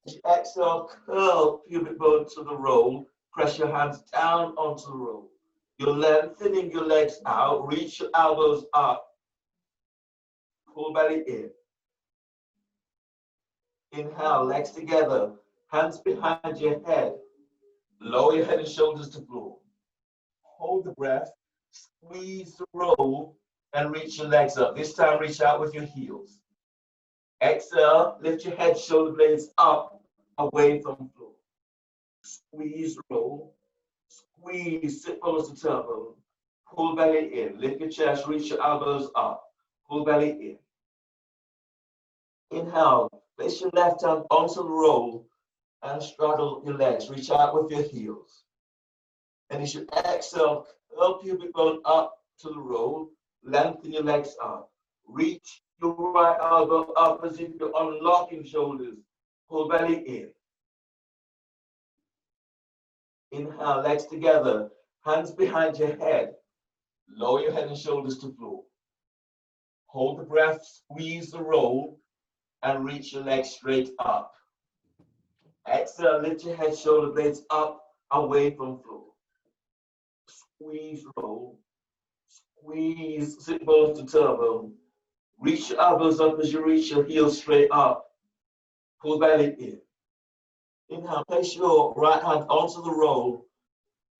As you exhale, curl pubic bone to the roll. Press your hands down onto the roll. You're lengthening your legs out. Reach your elbows up. Pull belly in. Inhale, legs together. Hands behind your head. Lower your head and shoulders to floor. Hold the breath. Squeeze the roll and reach your legs up. This time, reach out with your heels. Exhale, lift your head, shoulder blades up, away from the floor. Squeeze, roll. Squeeze, sit bones to tailbone. Pull belly in. Lift your chest, reach your elbows up. Pull belly in. Inhale, place your left hand onto the roll and straddle your legs. Reach out with your heels. And as you exhale, curl pubic bone up to the roll. Lengthen your legs up. Reach your right elbow up as if you're unlocking shoulders. Pull belly in. Inhale, legs together. Hands behind your head. Lower your head and shoulders to floor. Hold the breath, squeeze the roll, and reach your legs straight up. Exhale, lift your head, shoulder blades up, away from floor. Squeeze, roll. Squeeze, sit bones to tailbone. Reach your elbows up as you reach your heels straight up. Pull belly in. Inhale, place your right hand onto the roll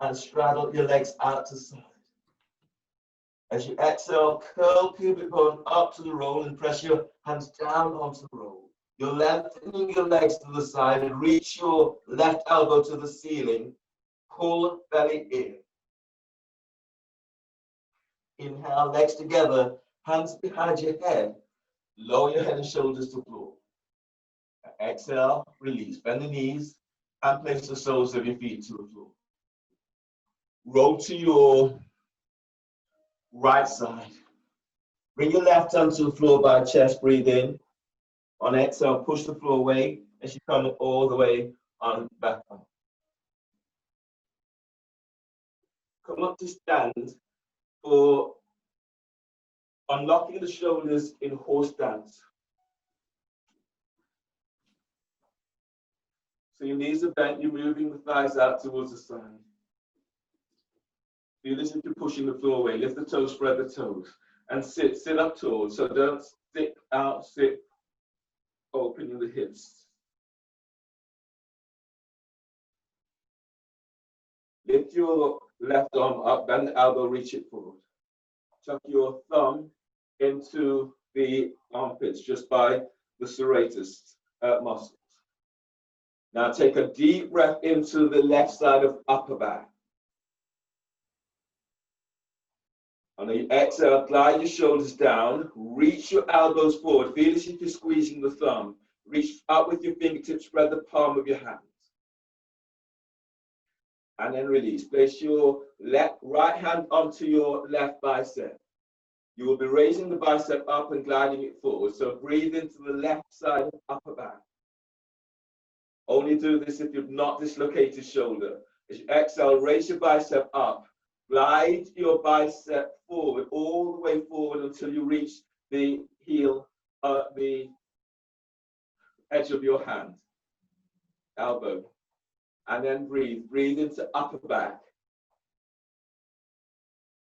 and straddle your legs out to side. As you exhale, curl pubic bone up to the roll and press your hands down onto the roll. You're lengthening your legs to the side and reach your left elbow to the ceiling. Pull belly in. Inhale, legs together, hands behind your head. Lower your head and shoulders to floor. Exhale, release. Bend the knees and place the soles of your feet to the floor. Roll to your right side. Bring your left hand to the floor by chest, breathe in. On exhale, push the floor away as you come all the way on back up. Come up to stand for unlocking the shoulders in horse stance. So your knees are bent, you're moving the thighs out towards the side. Feel as if you're pushing the floor away. Lift the toes, spread the toes. And sit up tall. So don't stick out, sit, opening the hips. Lift your left arm up, bend the elbow, reach it forward. Tuck your thumb into the armpits just by the serratus muscles. Now take a deep breath into the left side of upper back. On the exhale, glide your shoulders down, reach your elbows forward. Feel as if you're squeezing the thumb. Reach up with your fingertips, spread the palm of your hand. And then release. Place your right hand onto your left bicep. You will be raising the bicep up and gliding it forward. So breathe into the left side of upper back. Only do this if you've not dislocated shoulder. As you exhale, raise your bicep up. Glide your bicep forward, all the way forward until you reach the heel, the edge of your hand, elbow. And then breathe. Breathe into upper back.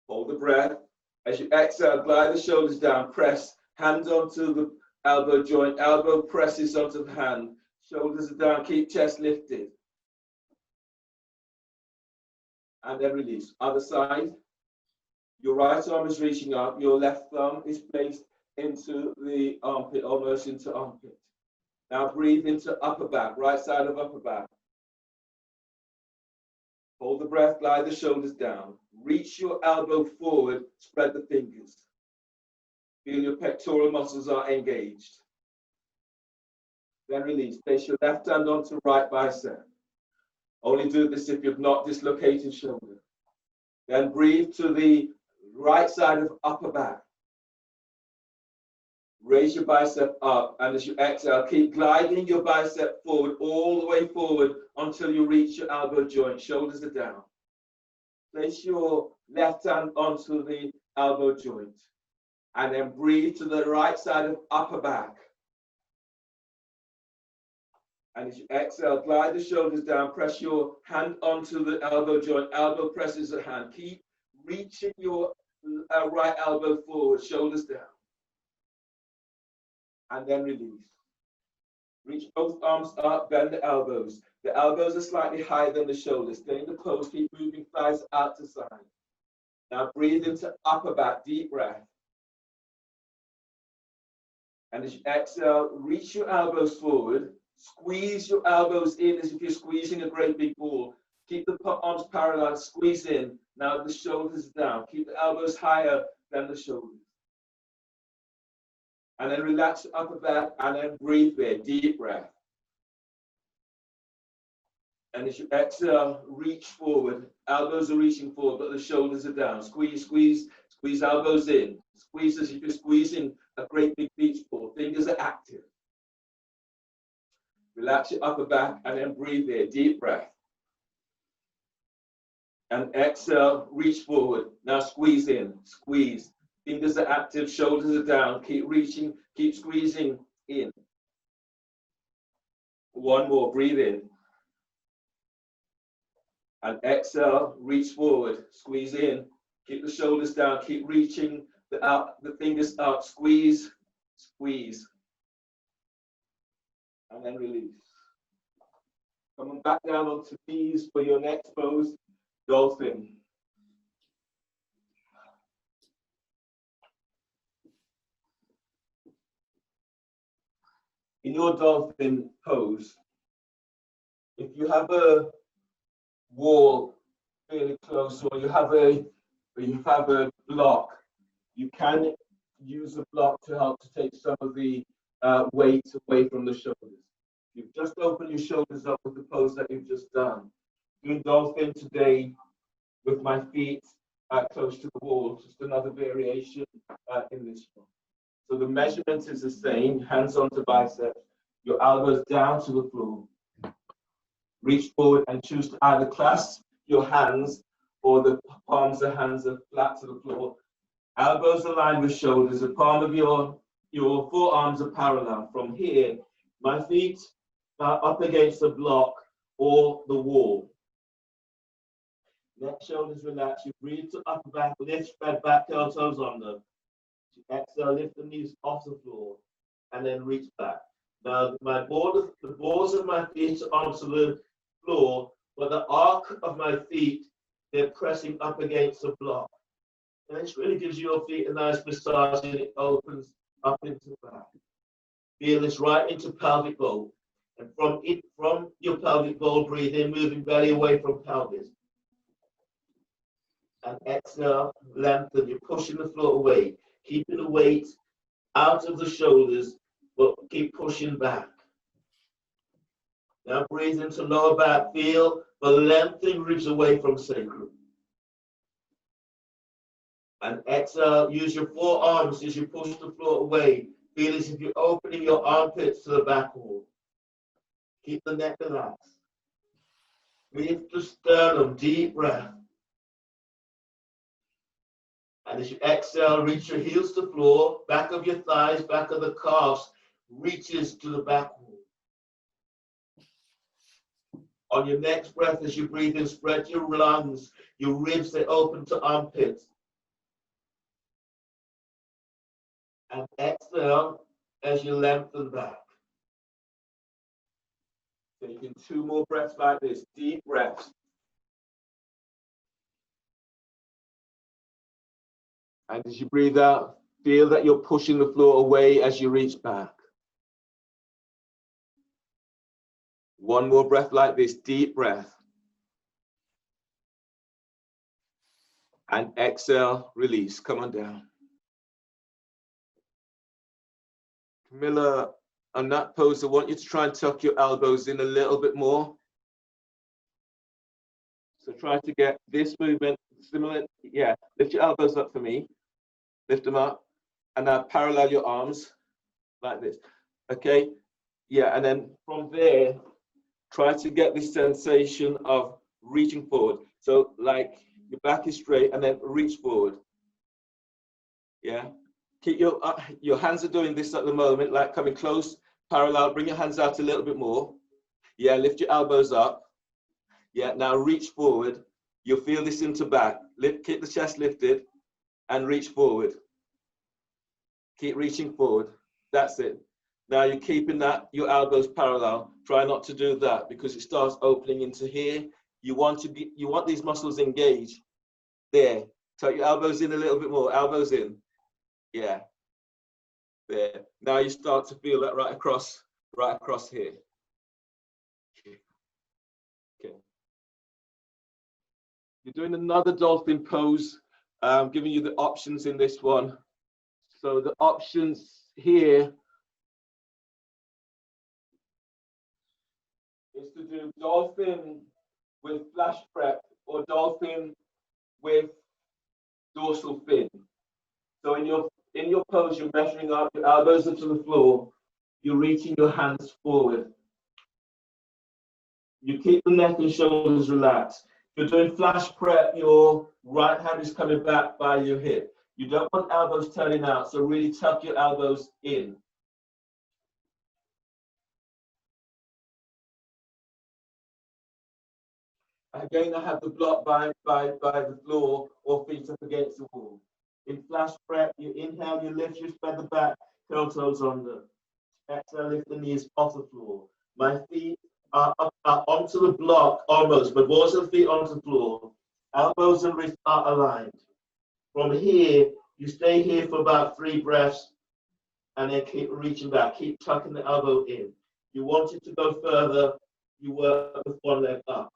Hold the breath. As you exhale, glide the shoulders down. Press hands onto the elbow joint. Elbow presses onto the hand. Shoulders are down. Keep chest lifted. And then release. Other side. Your right arm is reaching up. Your left thumb is placed into the armpit, almost into armpit. Now breathe into upper back. Right side of upper back. Hold the breath, glide the shoulders down. Reach your elbow forward, spread the fingers. Feel your pectoral muscles are engaged. Then release. Place your left hand onto right bicep. Only do this if you've not dislocated shoulder. Then breathe to the right side of upper back. Raise your bicep up, and as you exhale, keep gliding your bicep forward, all the way forward until you reach your elbow joint. Shoulders are down. Place your left hand onto the elbow joint, and then breathe to the right side of upper back. And as you exhale, glide the shoulders down, press your hand onto the elbow joint, elbow presses the hand. Keep reaching your right elbow forward, shoulders down. And then release. Reach both arms up, bend the elbows. The elbows are slightly higher than the shoulders. Stay in the pose, keep moving thighs out to side. Now breathe into upper back, deep breath. And as you exhale, reach your elbows forward. Squeeze your elbows in as if you're squeezing a great big ball. Keep the arms parallel, squeeze in. Now the shoulders down. Keep the elbows higher than the shoulders. And then relax your upper back and then breathe there, deep breath. And as you exhale, reach forward. Elbows are reaching forward, but the shoulders are down. Squeeze, squeeze, squeeze elbows in. Squeeze as if you're squeezing a great big beach ball. Fingers are active. Relax your upper back and then breathe there, deep breath. And exhale, reach forward. Now squeeze in, squeeze. Fingers are active, shoulders are down. Keep reaching, keep squeezing in. One more, breathe in. And exhale, reach forward, squeeze in. Keep the shoulders down, keep reaching the fingers up, squeeze, squeeze. And then release. Coming back down onto knees for your next pose, dolphin. In your dolphin pose, if you have a wall fairly close or you have a block, you can use a block to help to take some of the weight away from the shoulders. You've just opened your shoulders up with the pose that you've just done. Doing dolphin today with my feet close to the wall, just another variation in this one. So the measurement is the same, hands onto biceps, your elbows down to the floor. Reach forward and choose to either clasp your hands or the palms of hands are flat to the floor. Elbows aligned with shoulders, the palm of your forearms are parallel. From here, my feet are up against the block or the wall. Neck, shoulders relax. You breathe to upper back, lift, spread back, curl toes under. Exhale, lift the knees off the floor, and then reach back. Now, the balls of my feet are onto the floor, but the arc of my feet, they're pressing up against the block. And this really gives your feet a nice massage, and it opens up into the back. Feel this right into pelvic bowl. And from your pelvic bowl, breathe in, moving belly away from pelvis. And exhale, lengthen. You're pushing the floor away. Keeping the weight out of the shoulders, but keep pushing back. Now breathe into lower back. Feel the lengthening ribs away from sacrum. And exhale, use your forearms as you push the floor away. Feel as if you're opening your armpits to the back wall. Keep the neck relaxed. Lift the sternum, deep breath. And as you exhale, reach your heels to the floor, back of your thighs, back of the calves, reaches to the back wall. On your next breath, as you breathe in, spread your lungs, your ribs, they open to armpits. And exhale as you lengthen back. Taking 2 more breaths like this, deep breaths. And as you breathe out, feel that you're pushing the floor away as you reach back. 1 more breath like this, deep breath. And exhale, release, come on down. Camilla, on that pose, I want you to try and tuck your elbows in a little bit more. So try to get this movement similar. Yeah, lift your elbows up for me. Lift them up. And now parallel your arms like this. Okay? Yeah, and then from there, try to get this sensation of reaching forward. So like your back is straight and then reach forward. Yeah? Keep your hands are doing this at the moment, like coming close, parallel. Bring your hands out a little bit more. Yeah, lift your elbows up. Yeah, now reach forward. You'll feel this into back. Keep the chest lifted and reach forward. Keep reaching forward. That's it. Now you're keeping your elbows parallel. Try not to do that because it starts opening into here. You want these muscles engaged. There. Tuck your elbows in a little bit more. Elbows in. Yeah. There. Now you start to feel that right across here. Okay. You're doing another dolphin pose. I'm giving you the options in this one. So the options here is to do dolphin with flash prep or dolphin with dorsal fin. So in your pose, you're measuring up, your elbows are to the floor, you're reaching your hands forward. You keep the neck and shoulders relaxed. If you're doing flash prep, your right hand is coming back by your hip. You don't want elbows turning out, so really tuck your elbows in. Again, I have the block by the floor or feet up against the wall. In flash prep, you inhale, you lift, you spread the back, curl toes under. Exhale, lift the knees off the floor. My feet are onto the block almost, but balls of the feet onto the floor. Elbows and wrists are aligned. From here, you stay here for about 3 breaths and then keep reaching back. Keep tucking the elbow in. You want it to go further, you work with one leg up.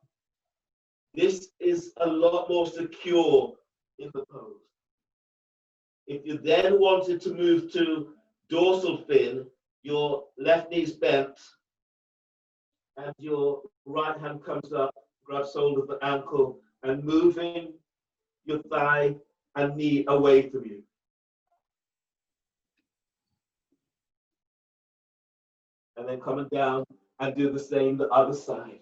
This is a lot more secure in the pose. If you then wanted to move to dorsal fin, your left knee is bent and your right hand comes up, grabs hold of the ankle and moving your thigh and knee away from you. And then coming down and do the same the other side.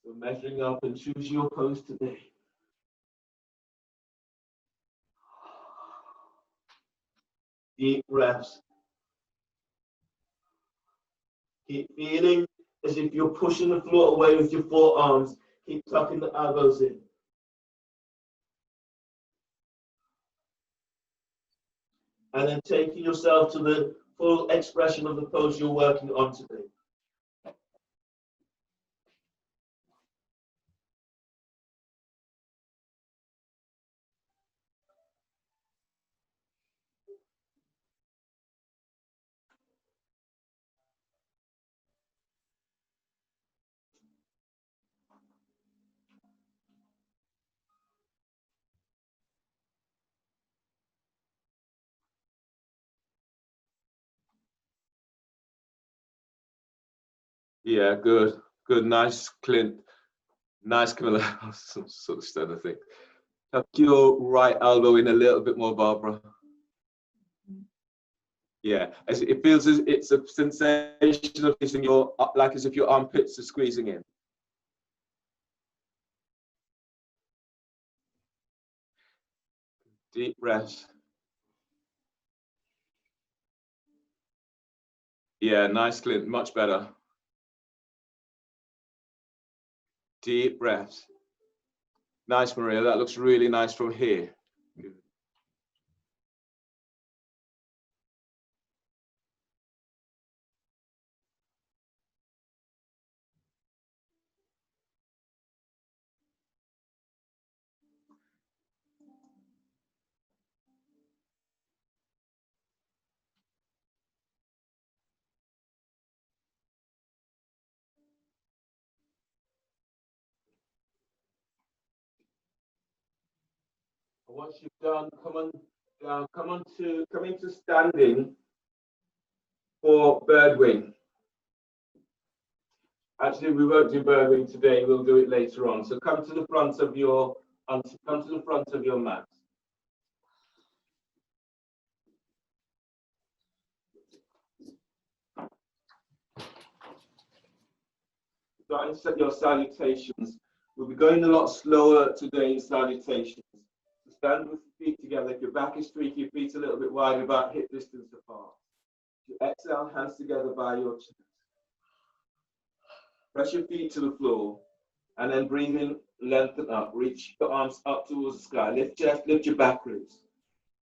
So measuring up and choose your pose today. Deep breaths. Keep feeling as if you're pushing the floor away with your forearms. Keep tucking the elbows in. And then taking yourself to the full expression of the pose you're working on today. Yeah, good. Good. Nice, Clint. Nice, Camilla. Sort of stuff, I think. Tuck your right elbow in a little bit more, Barbara. Yeah, as it feels as it's a sensation of facing your, like as if your armpits are squeezing in. Deep breaths. Yeah, nice, Clint. Much better. Deep breaths. Nice, Maria. That looks really nice from here. Good. Once you've done, come into standing for bird wing. Actually, we won't do bird wing today. We'll do it later on. So come to the front of your mat. Starting to set your salutations. We'll be going a lot slower today in salutations. So stand with your feet together. If your back is straight, your feet a little bit wide, about hip distance apart. You exhale, hands together by your chest. Press your feet to the floor, and then breathe in, lengthen up. Reach your arms up towards the sky. Lift chest, lift your back ribs.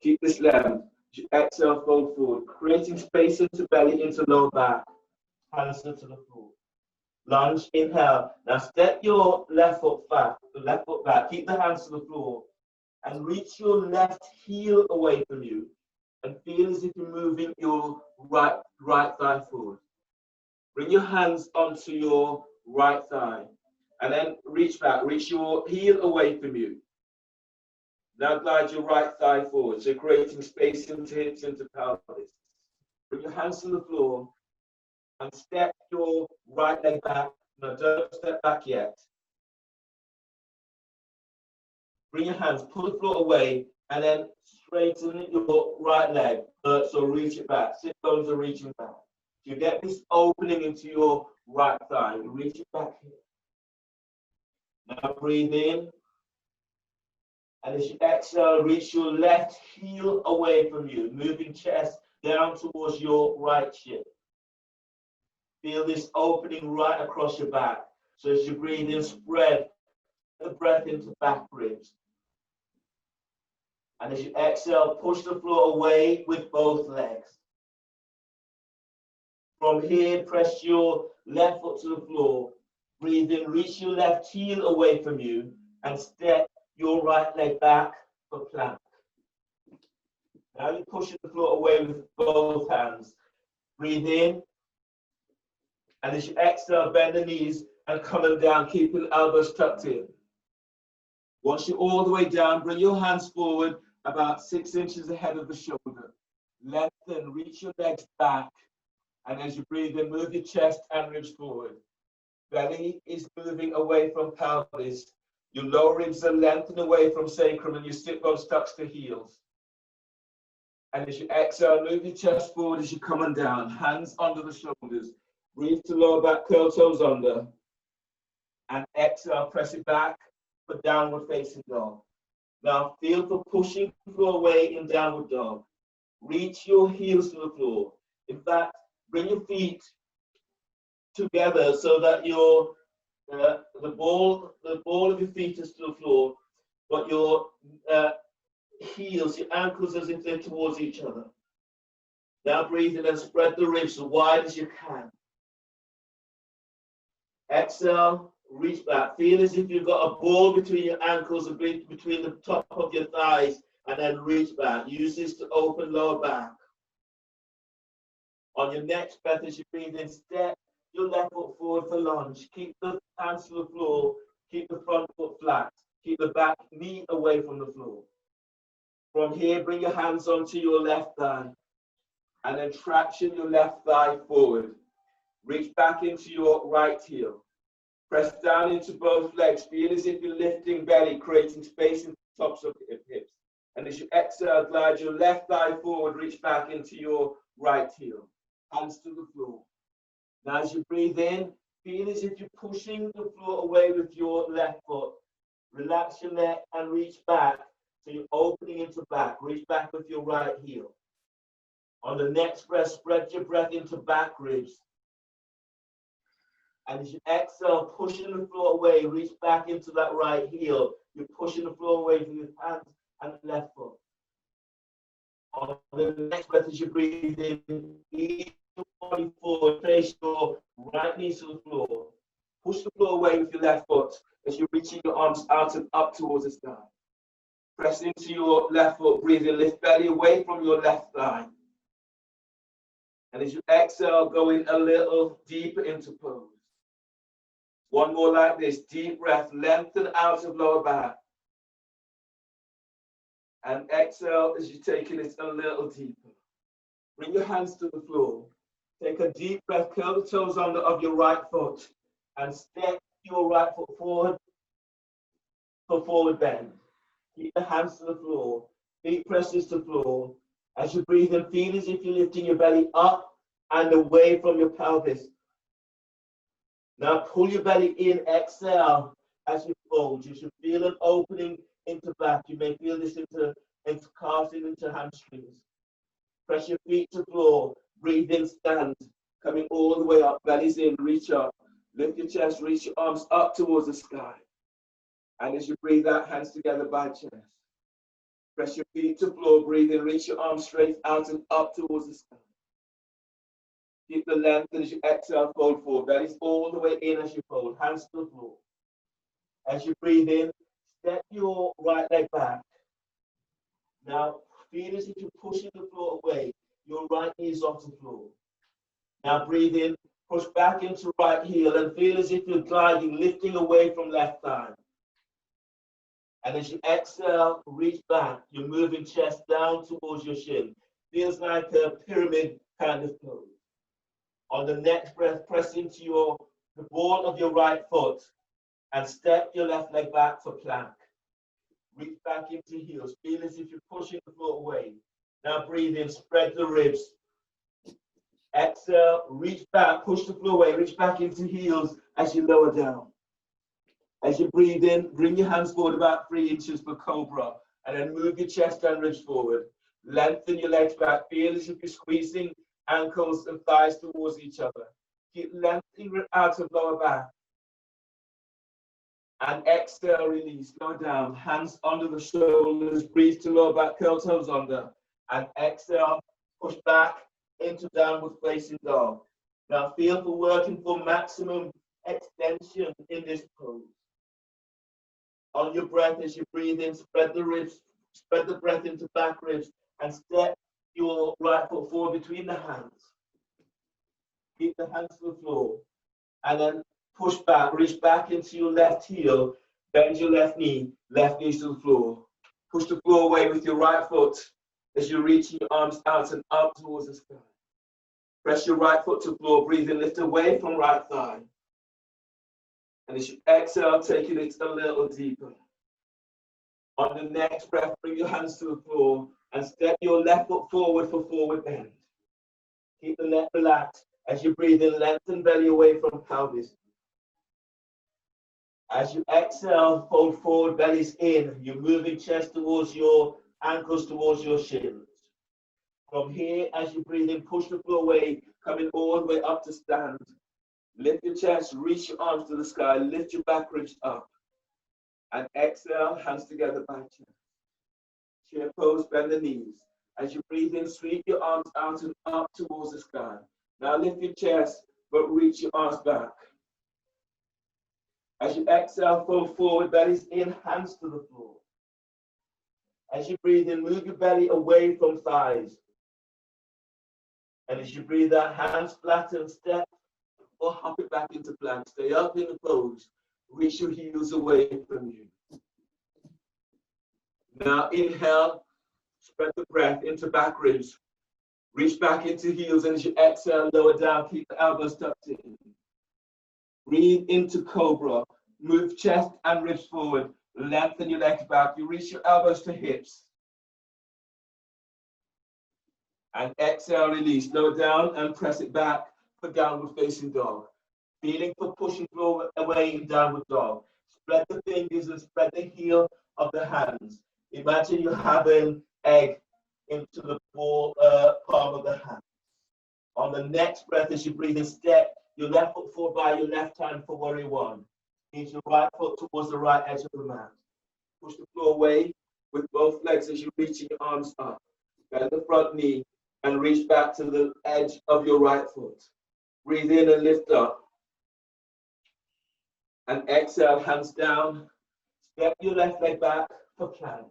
Keep this length. You exhale, fold forward, creating space into belly, into lower back. Hands to the floor. Lunge, inhale. Now step your left foot back. Keep the hands to the floor, and reach your left heel away from you, and feel as if you're moving your right thigh forward. Bring your hands onto your right thigh, and then reach back. Reach your heel away from you. Now glide your right thigh forward, so creating space into hips, into pelvis. Bring your hands to the floor, and step your right leg back. No, don't step back yet. Bring your hands, pull the floor away, and then straighten your right leg. So reach it back. Sit bones are reaching back. You get this opening into your right thigh. Reach it back here. Now breathe in. And as you exhale, reach your left heel away from you, moving chest down towards your right shin. Feel this opening right across your back. So as you breathe in, spread the breath into back ribs. And as you exhale, push the floor away with both legs. From here, press your left foot to the floor. Breathe in, reach your left heel away from you, and step your right leg back for plank. Now you're pushing the floor away with both hands. Breathe in. And as you exhale, bend the knees and coming down, keeping the elbows tucked in. Once you're all the way down, bring your hands forward about 6 inches ahead of the shoulder. Lengthen, reach your legs back. And as you breathe in, move your chest and ribs forward. Belly is moving away from pelvis. Your lower ribs are lengthened away from sacrum, and your sit bones tucks to heels. And as you exhale, move your chest forward as you're coming down. Hands under the shoulders. Breathe to lower back, curl toes under. And exhale, press it back for downward facing dog. Now feel for pushing the floor away in downward dog. Reach your heels to the floor. In fact, bring your feet together so that your the ball of your feet is to the floor, but your heels, your ankles as if they're towards each other. Now breathe in and spread the ribs as wide as you can. Exhale, reach back. Feel as if you've got a ball between your ankles and between the top of your thighs, and then reach back. Use this to open lower back. On your next breath, as you breathe in, step your left foot forward for lunge. Keep the hands to the floor. Keep the front foot flat. Keep the back knee away from the floor. From here, bring your hands onto your left thigh, and then traction your left thigh forward. Reach back into your right heel. Press down into both legs. Feel as if you're lifting belly, creating space in the tops of the hips. And as you exhale, glide your left thigh forward, reach back into your right heel. Hands to the floor. Now as you breathe in, feel as if you're pushing the floor away with your left foot. Relax your neck and reach back. So you're opening into back. Reach back with your right heel. On the next breath, spread your breath into back ribs. And as you exhale, pushing the floor away, reach back into that right heel. You're pushing the floor away from your hands and left foot. On the next breath, as you breathe in, ease your body forward, place your right knee to the floor. Push the floor away with your left foot as you're reaching your arms out and up towards the sky. Press into your left foot, breathe in, lift belly away from your left thigh. And as you exhale, go in a little deeper into pose. One more like this, deep breath, lengthen out of lower back. And exhale as you're taking it a little deeper. Bring your hands to the floor. Take a deep breath, curl the toes under of your right foot and step your right foot forward for forward bend. Keep the hands to the floor, feet presses to the floor. As you breathe in, feel as if you're lifting your belly up and away from your pelvis. Now pull your belly in, exhale as you fold. You should feel an opening into back. You may feel this into calves and into hamstrings. Press your feet to the floor. Breathe in, stand. Coming all the way up. Belly's in, reach up. Lift your chest, reach your arms up towards the sky. And as you breathe out, hands together by chest. Press your feet to the floor. Breathe in, reach your arms straight out and up towards the sky. Keep the length, and as you exhale, fold forward. Belly's all the way in as you fold. Hands to the floor. As you breathe in, step your right leg back. Now, feel as if you're pushing the floor away. Your right knee is off the floor. Now, breathe in, push back into right heel, and feel as if you're gliding, lifting away from left thigh. And as you exhale, reach back. You're moving chest down towards your shin. Feels like a pyramid kind of pose. On the next breath, press into the ball of your right foot and step your left leg back for plank. Reach back into heels. Feel as if you're pushing the floor away. Now breathe in, spread the ribs. Exhale, reach back, push the floor away, reach back into heels as you lower down. As you breathe in, bring your hands forward about 3 inches for Cobra, and then move your chest and ribs forward. Lengthen your legs back. Feel as if you're squeezing ankles and thighs towards each other. Keep lengthening out of lower back. And exhale, release, go down. Hands under the shoulders, breathe to lower back, curl toes under. And exhale, push back into downward facing dog. Now feel for working for maximum extension in this pose. On your breath, as you breathe in, spread the ribs, spread the breath into back ribs, and step your right foot forward between the hands. Keep the hands to the floor. And then push back, reach back into your left heel, bend your left knee to the floor. Push the floor away with your right foot as you're reaching your arms out and up towards the sky. Press your right foot to the floor, breathe in, lift away from right thigh. And as you exhale, taking it a little deeper. On the next breath, bring your hands to the floor and step your left foot forward for forward bend. Keep the neck relaxed. As you breathe in, lengthen belly away from pelvis. As you exhale, fold forward, belly's in. You're moving chest towards your ankles, towards your shins. From here, as you breathe in, push the floor away, coming all the way up to stand. Lift your chest, reach your arms to the sky, lift your back ribs up. And exhale, hands together by chest. Chair pose, bend the knees. As you breathe in, sweep your arms out and up towards the sky. Now lift your chest, but reach your arms back. As you exhale, fold forward, belly's in, hands to the floor. As you breathe in, move your belly away from thighs. And as you breathe out, hands flatten, step or hop it back into plank. Stay up in the pose. Reach your heels away from you. Now inhale, spread the breath into back ribs. Reach back into heels, and as you exhale, lower down, keep the elbows tucked in. Breathe into Cobra. Move chest and ribs forward. Lengthen your legs back. You reach your elbows to hips. And exhale, release. Lower down and press it back for downward facing dog. Feeling for pushing floor away in downward dog. Spread the fingers and spread the heel of the hands. Imagine you have an egg into the palm of the hand. On the next breath, as you breathe in, step your left foot forward by your left hand for warrior one. Means your right foot towards the right edge of the mat. Push the floor away with both legs as you reach your arms up. Bend the front knee and reach back to the edge of your right foot. Breathe in and lift up. And exhale, hands down. Step your left leg back for plank.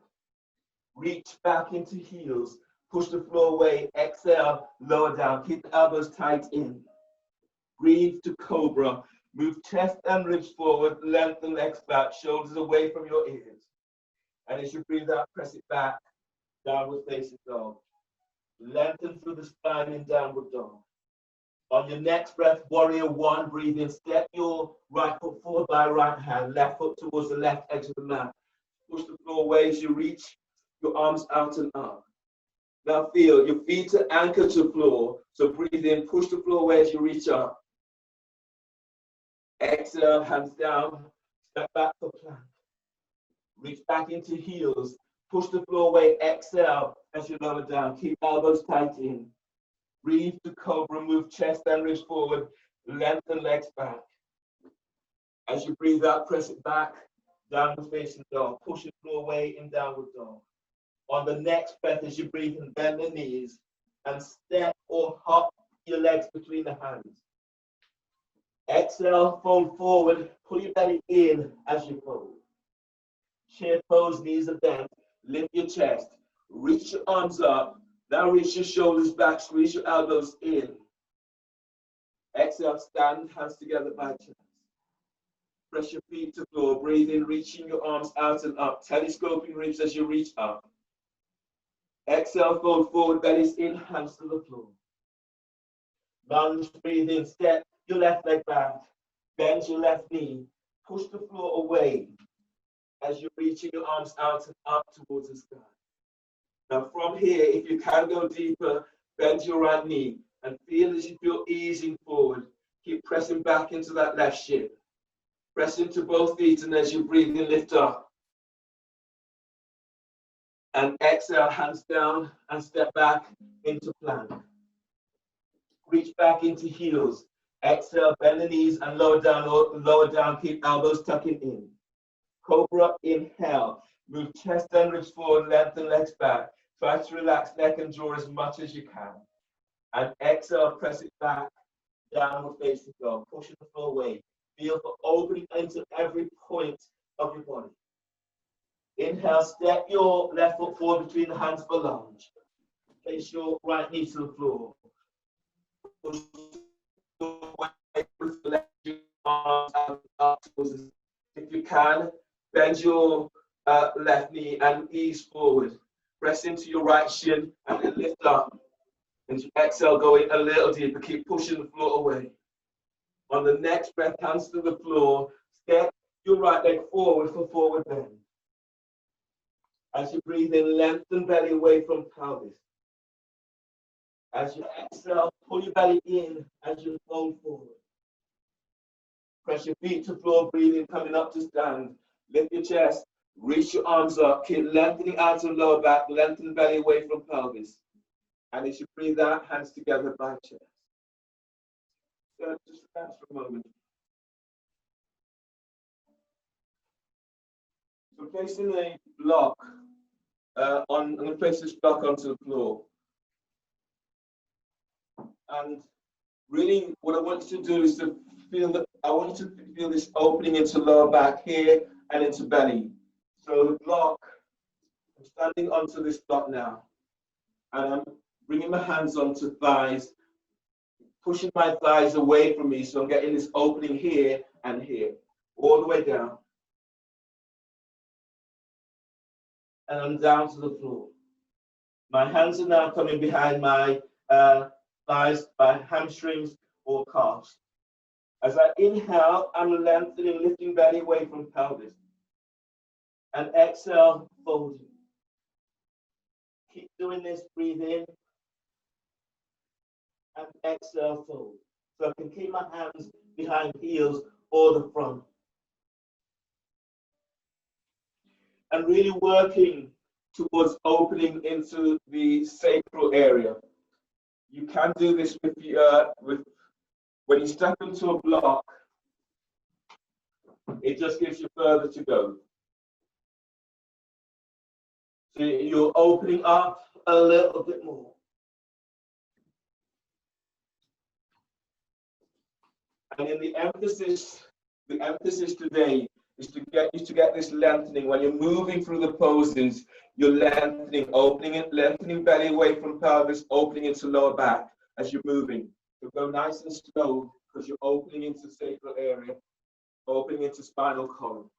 Reach back into heels. Push the floor away. Exhale, lower down. Keep the elbows tight in. Breathe to Cobra. Move chest and ribs forward. Lengthen legs back. Shoulders away from your ears. And as you breathe out, press it back. Downward facing dog. Lengthen through the spine in downward dog. On your next breath, warrior one, breathe in. Step your right foot forward by right hand. Left foot towards the left edge of the mat. Push the floor away as you reach your arms out and up. Now feel your feet are anchored to the floor. So breathe in, push the floor away as you reach up. Exhale, hands down. Step back for plank. Reach back into heels. Push the floor away. Exhale as you lower down. Keep elbows tight in. Breathe to Cobra. Move chest and ribs forward. Lengthen legs back. As you breathe out, press it back. Downward facing dog. Push the floor away in downward dog. On the next breath, as you breathe in, bend the knees and step or hop your legs between the hands. Exhale, fold forward. Pull your belly in as you fold. Chair pose, knees are bent. Lift your chest. Reach your arms up. Now reach your shoulders back. Squeeze your elbows in. Exhale, stand, hands together by chest. Press your feet to the floor. Breathe in, reaching your arms out and up. Telescoping ribs as you reach up. Exhale, fold forward, bellies in, hands to the floor. Lunge, breathe in, step your left leg back. Bend your left knee. Push the floor away as you're reaching your arms out and up towards the sky. Now from here, if you can go deeper, bend your right knee and feel as you feel easing forward. Keep pressing back into that left shin. Press into both feet, and as you breathe in, lift up. And exhale, hands down and step back into plank. Reach back into heels. Exhale, bend the knees and lower down, keep elbows tucking in. Cobra, inhale. Move chest and ribs forward, lengthen legs back. Try to relax neck and jaw as much as you can. And exhale, press it back, downward facing dog. Pushing the floor away. Feel for opening into every point of your body. Inhale, step your left foot forward between the hands for lunge. Place your right knee to the floor. Push away with the left arms up towards the, if you can, bend your left knee and ease forward. Press into your right shin and then lift up. And exhale, going a little deeper. Keep pushing the floor away. On the next breath, hands to the floor. Step your right leg forward for forward bend. As you breathe in, lengthen belly away from pelvis. As you exhale, pull your belly in as you fold forward. Press your feet to floor, breathing, coming up to stand. Lift your chest, reach your arms up, keep lengthening out and lower back, lengthen belly away from pelvis. And as you breathe out, hands together by chest. So just relax for a moment. So placing a block I'm going to place this block onto the floor. And really what I want you to do is to feel that, I want you to feel this opening into lower back here and into belly. So the block, I'm standing onto this block now. And I'm bringing my hands onto thighs, pushing my thighs away from me. So I'm getting this opening here and here, all the way down. And I'm down to the floor. My hands are now coming behind my thighs, by hamstrings or calves. As I inhale, I'm lengthening, lifting belly away from pelvis. And exhale, folding. Keep doing this, breathe in. And exhale, fold. So I can keep my hands behind heels or the front. And really working towards opening into the sacral area. You can do this with when you step into a block, it just gives you further to go. So you're opening up a little bit more. And in the emphasis today is to get you to get this lengthening. When you're moving through the poses, you're lengthening, opening it, lengthening belly away from pelvis, opening into lower back as you're moving. So go nice and slow because you're opening into sacral area, opening into spinal column.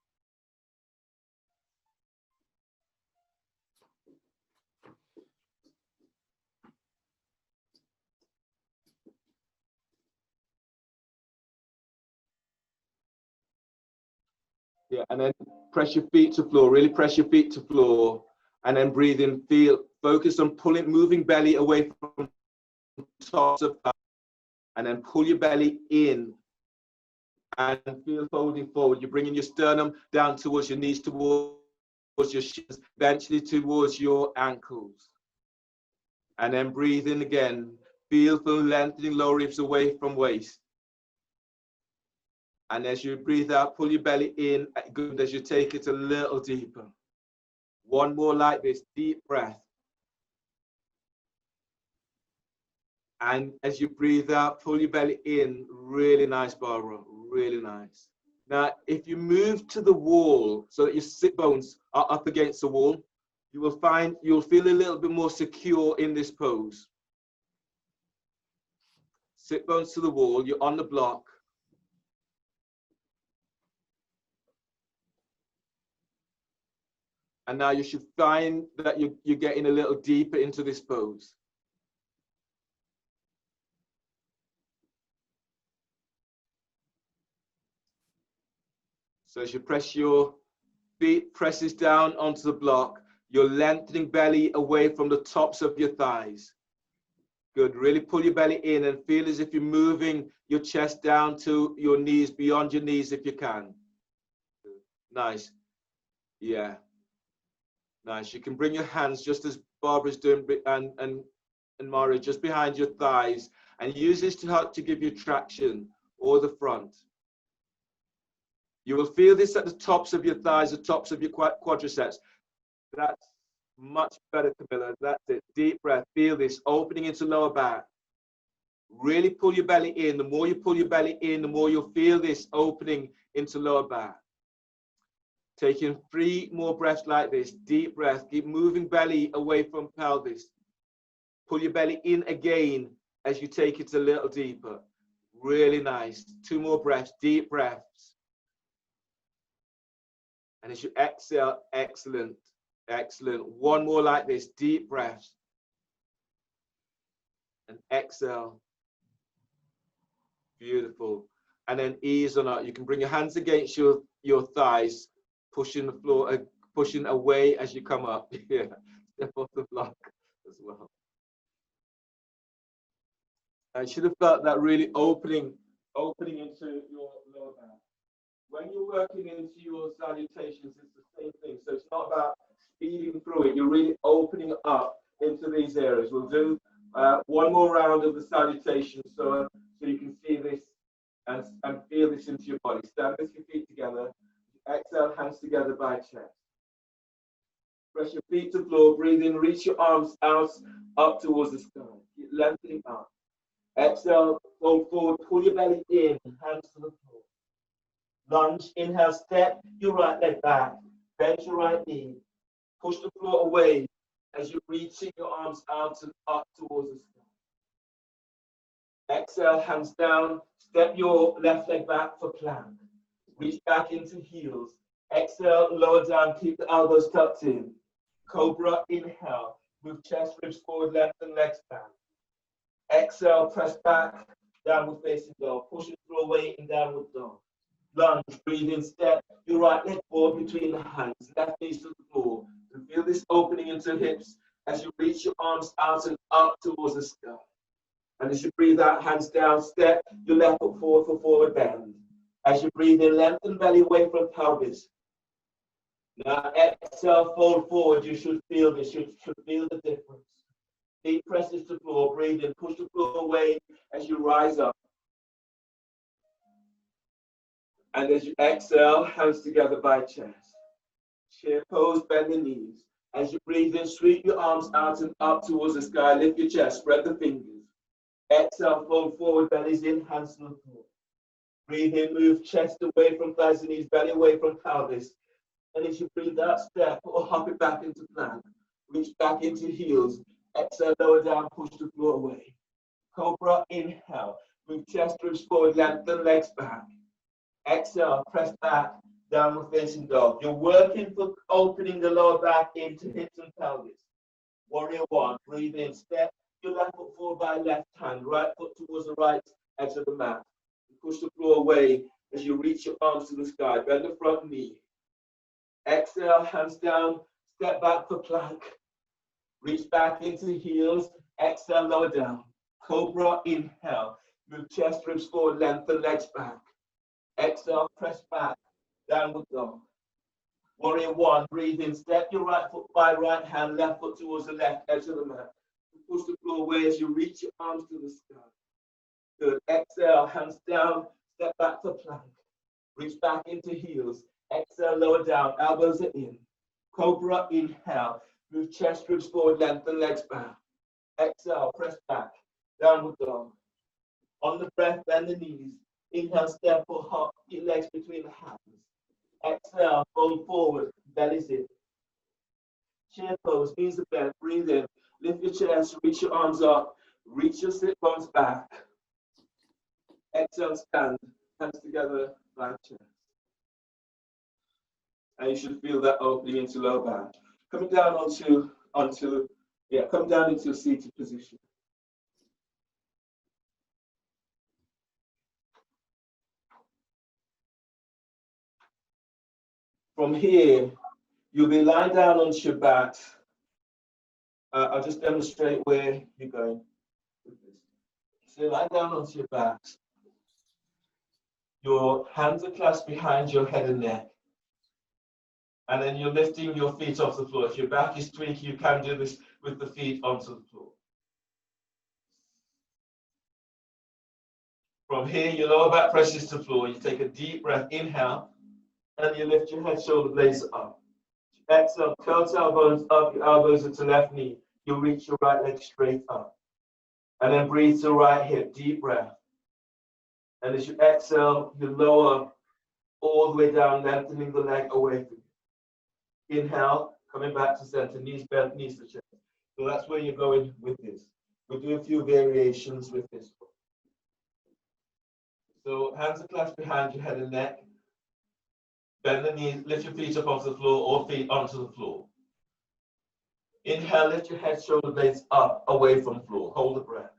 Yeah, and then press your feet to floor, really press your feet to floor, and then breathe in, focus on moving belly away from tops of thigh, and then pull your belly in and feel folding forward. You're bringing your sternum down towards your knees, towards your shins, eventually towards your ankles. And then breathe in again, feel the lengthening lower ribs away from waist. And as you breathe out, pull your belly in, good as you take it a little deeper. One more like this, deep breath. And as you breathe out, pull your belly in, really nice, Barbara, really nice. Now, if you move to the wall so that your sit bones are up against the wall, you'll feel a little bit more secure in this pose. Sit bones to the wall, you're on the block. And now you should find that you're getting a little deeper into this pose. So as you press your feet, presses down onto the block, you're lengthening belly away from the tops of your thighs. Good, really pull your belly in and feel as if you're moving your chest down to your knees, beyond your knees if you can. Nice, yeah. Nice. You can bring your hands just as Barbara's doing and Mario just behind your thighs and use this to help to give you traction or the front. You will feel this at the tops of your thighs, the tops of your quadriceps. That's much better, Camilla. That's it. Deep breath. Feel this opening into lower back. Really pull your belly in. The more you pull your belly in, the more you'll feel this opening into lower back. Taking 3 more breaths like this. Deep breath. Keep moving belly away from pelvis. Pull your belly in again as you take it a little deeper. Really nice. 2 more breaths. Deep breaths. And as you exhale, excellent. Excellent. 1 more like this. Deep breaths. And exhale. Beautiful. And then ease on out. You can bring your hands against your thighs. Pushing the floor, pushing away as you come up. Yeah, step off the block as well. I should have felt that really opening into your lower back. When you're working into your salutations, it's the same thing. So it's not about speeding through it. You're really opening up into these areas. We'll do 1 more round of the salutation so you can see this and feel this into your body. Stand with your feet together. Exhale, hands together by chest. Press your feet to floor, breathe in, reach your arms out, up towards the sky. Keep lengthening up. Exhale, fold forward, pull your belly in, hands to the floor. Lunge, inhale, step your right leg back, bend your right knee. Push the floor away as you're reaching your arms out and up towards the sky. Exhale, hands down, step your left leg back for plank. Reach back into heels. Exhale, lower down, keep the elbows tucked in. Cobra, inhale. Move chest, ribs forward, lengthen legs back. exhale, press back, downward facing dog. Push it through away in downward dog. Lunge, breathe in, step your right leg forward between the hands, left knees to the floor. And feel this opening into hips as you reach your arms out and up towards the sky. And as you breathe out, hands down, step your left foot forward for forward bend. As you breathe in, lengthen belly away from pelvis. Now exhale, fold forward. You should feel this, you should feel the difference. Deep presses to floor, breathe in, push the floor away as you rise up. And as you exhale, hands together by chest. Chair pose, bend the knees. As you breathe in, sweep your arms out and up towards the sky. Lift your chest, spread the fingers. Exhale, fold forward, bellies in, hands to the floor. Breathe in, move chest away from thighs and knees, belly away from pelvis. And as you breathe out, step or hop it back into plank. Reach back into heels. Exhale, lower down, push the floor away. Cobra, inhale. Move chest, ribs forward, lengthen legs back. Exhale, press back, downward facing dog. You're working for opening the lower back into hips and pelvis. Warrior one, breathe in, step your left foot forward by left hand, right foot towards the right edge of the mat. Push the floor away as you reach your arms to the sky. Bend the front knee. Exhale, hands down, step back for plank. Reach back into heels. Exhale, lower down. Cobra, inhale. Move chest, ribs forward, lengthen legs back. Exhale, press back, downward dog. Warrior one, breathe in, step your right foot by right hand, left foot towards the left edge of the mat. Push the floor away as you reach your arms to the sky. Good. Exhale, hands down, step back for plank. Reach back into heels. Exhale, lower down, elbows are in. Cobra, inhale. Move chest, ribs forward, lengthen legs back. Exhale, press back, downward dog. On the breath, bend the knees. Inhale, step or hop your legs between the hands. Exhale, fold forward, bellies in. Chair pose, knees are bent, breathe in. Lift your chest, reach your arms up. Reach your sit bones back. Exhale, stand, hands together, by chest. And you should feel that opening into lower back. Coming down come down into a seated position. From here, you'll be lying down onto your back. I'll just demonstrate where you're going with this. So lie down onto your back. Your hands are clasped behind your head and neck. And then you're lifting your feet off the floor. If your back is tweaky, you can do this with the feet onto the floor. From here, your lower back presses to the floor. You take a deep breath, inhale, and you lift your head, shoulder blades up. Exhale, curl tailbones up, your elbows are to left knee. You'll reach your right leg straight up. And then breathe to right hip, deep breath. And as you exhale, you lower all the way down, lengthening the leg away from you. Inhale, coming back to center, knees bent, knees to chest. So that's where you're going with this. We'll do a few variations with this. So hands are clasped behind your head and neck. Bend the knees, lift your feet up off the floor or feet onto the floor. Inhale, lift your head, shoulder blades up, away from floor. Hold the breath.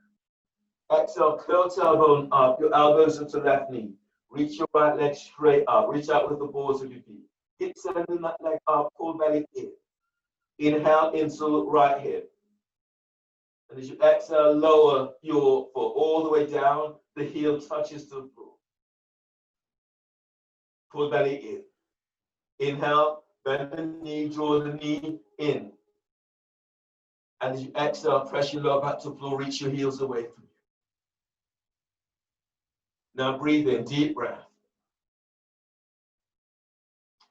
Exhale, curl tailbone up, your elbows into left knee. Reach your right leg straight up. Reach out with the balls of your feet. Keep sending that leg up, pull belly in. Inhale into right hip. And as you exhale, lower your foot all the way down. The heel touches to the floor. Pull belly in. Inhale, bend the knee, draw the knee in. And as you exhale, press your lower back to the floor, reach your heels away from you. Now breathe in, deep breath.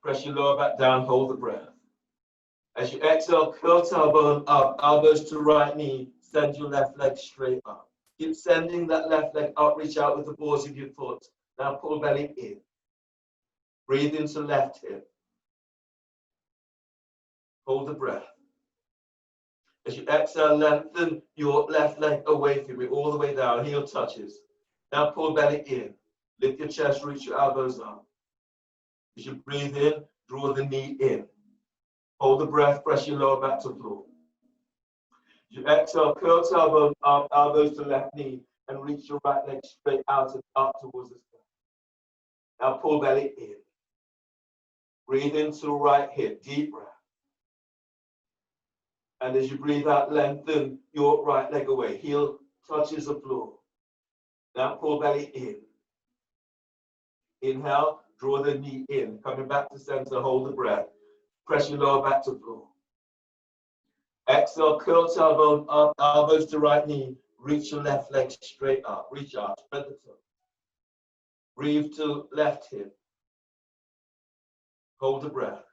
Press your lower back down, hold the breath. As you exhale, curl tailbone up, elbows to right knee, send your left leg straight up. Keep sending that left leg up, reach out with the balls of your foot. Now pull belly in. Breathe into left hip. Hold the breath. As you exhale, lengthen your left leg away from you, all the way down, heel touches. Now pull belly in. Lift your chest, reach your elbows up. As you breathe in, draw the knee in. Hold the breath, press your lower back to the floor. You exhale, curl tailbone up, elbows to left knee, and reach your right leg straight out and up towards the sky. Now pull belly in. Breathe into right hip, deep breath. And as you breathe out, lengthen your right leg away. Heel touches the floor. Now pull belly in. Inhale, draw the knee in. Coming back to center, hold the breath. Press your lower back to floor. Exhale, curl tailbone up, elbows to right knee. Reach your left leg straight up. Reach out, spread the toes. Breathe to left hip. Hold the breath.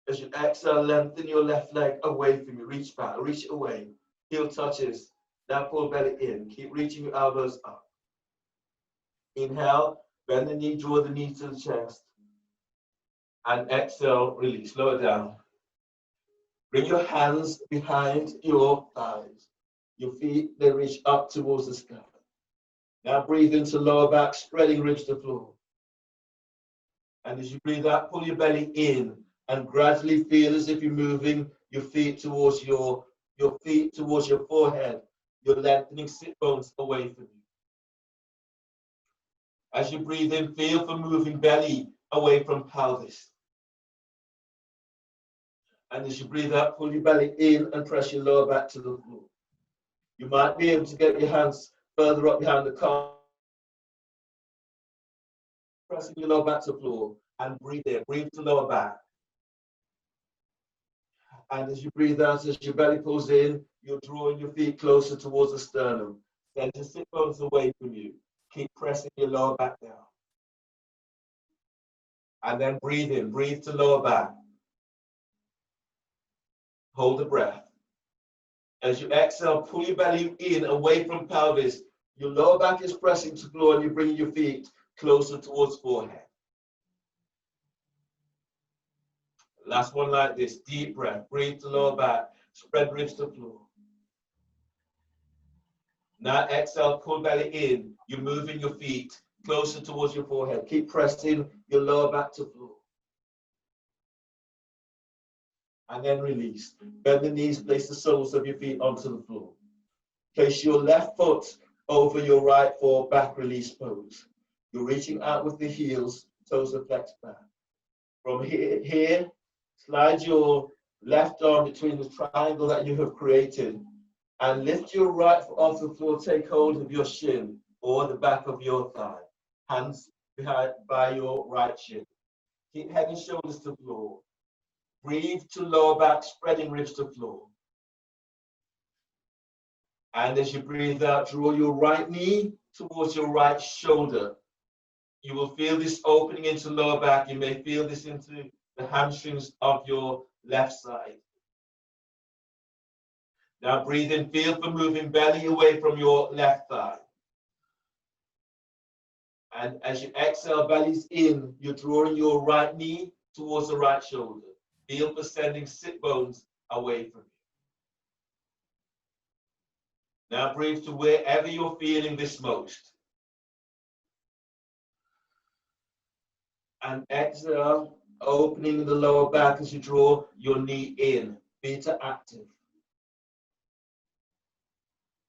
As you exhale, lengthen your left leg away from you. Reach back, reach it away. Heel touches. Now pull belly in. Keep reaching your elbows up. Inhale, bend the knee, draw the knee to the chest. And exhale, release. Lower down. Bring your hands behind your thighs. Your feet, they reach up towards the sky. Now breathe into lower back, spreading ribs to floor. And as you breathe out, pull your belly in and gradually feel as if you're moving your feet towards your forehead. You're lengthening sit bones away from you. As you breathe in, feel for moving belly away from pelvis. And as you breathe out, pull your belly in and press your lower back to the floor. You might be able to get your hands further up behind the calf. Pressing your lower back to the floor and breathe in. Breathe to lower back. And as you breathe out, as your belly pulls in, you're drawing your feet closer towards the sternum. Then just sit bones away from you. Keep pressing your lower back down. And then breathe in. Breathe to lower back. Hold the breath. As you exhale, pull your belly in away from pelvis. Your lower back is pressing to the floor and you're bringing your feet closer towards forehead. Last one like this. Deep breath. Breathe to lower back. Spread ribs to floor. Now exhale, pull belly in. You're moving your feet closer towards your forehead. Keep pressing your lower back to floor. And then release. Bend the knees, place the soles of your feet onto the floor. Place your left foot over your right for back release pose. You're reaching out with the heels, toes are flexed back. From here, slide your left arm between the triangle that you have created and lift your right foot off the floor. Take hold of your shin or the back of your thigh. Hands behind by your right shin. Keep head and shoulders to floor. Breathe to lower back, spreading ribs to floor. And as you breathe out, draw your right knee towards your right shoulder. You will feel this opening into lower back. You may feel this into the hamstrings of your left side. Now breathe in, feel for moving belly away from your left thigh. And as you exhale, belly's in, you're drawing your right knee towards the right shoulder. Feel for sending sit bones away from you. Now breathe to wherever you're feeling this most. And exhale, opening the lower back as you draw your knee in. Beta active.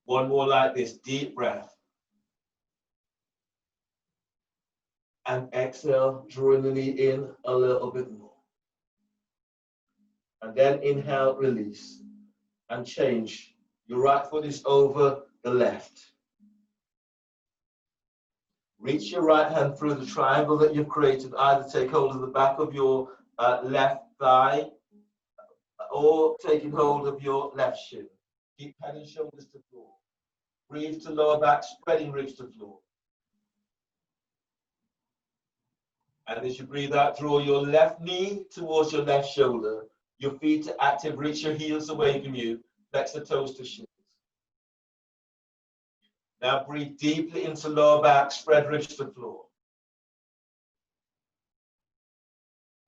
One more like this, deep breath. And exhale, drawing the knee in a little bit more. And then inhale, release. And change. Your right foot is over the left. Reach your right hand through the triangle that you've created. Either take hold of the back of your left thigh or taking hold of your left shin. Keep head and shoulders to floor. Breathe to lower back, spreading ribs to floor. And as you breathe out, draw your left knee towards your left shoulder. Your feet are active, reach your heels away from you. Flex the toes to shins. Now breathe deeply into lower back, spread ribs to floor.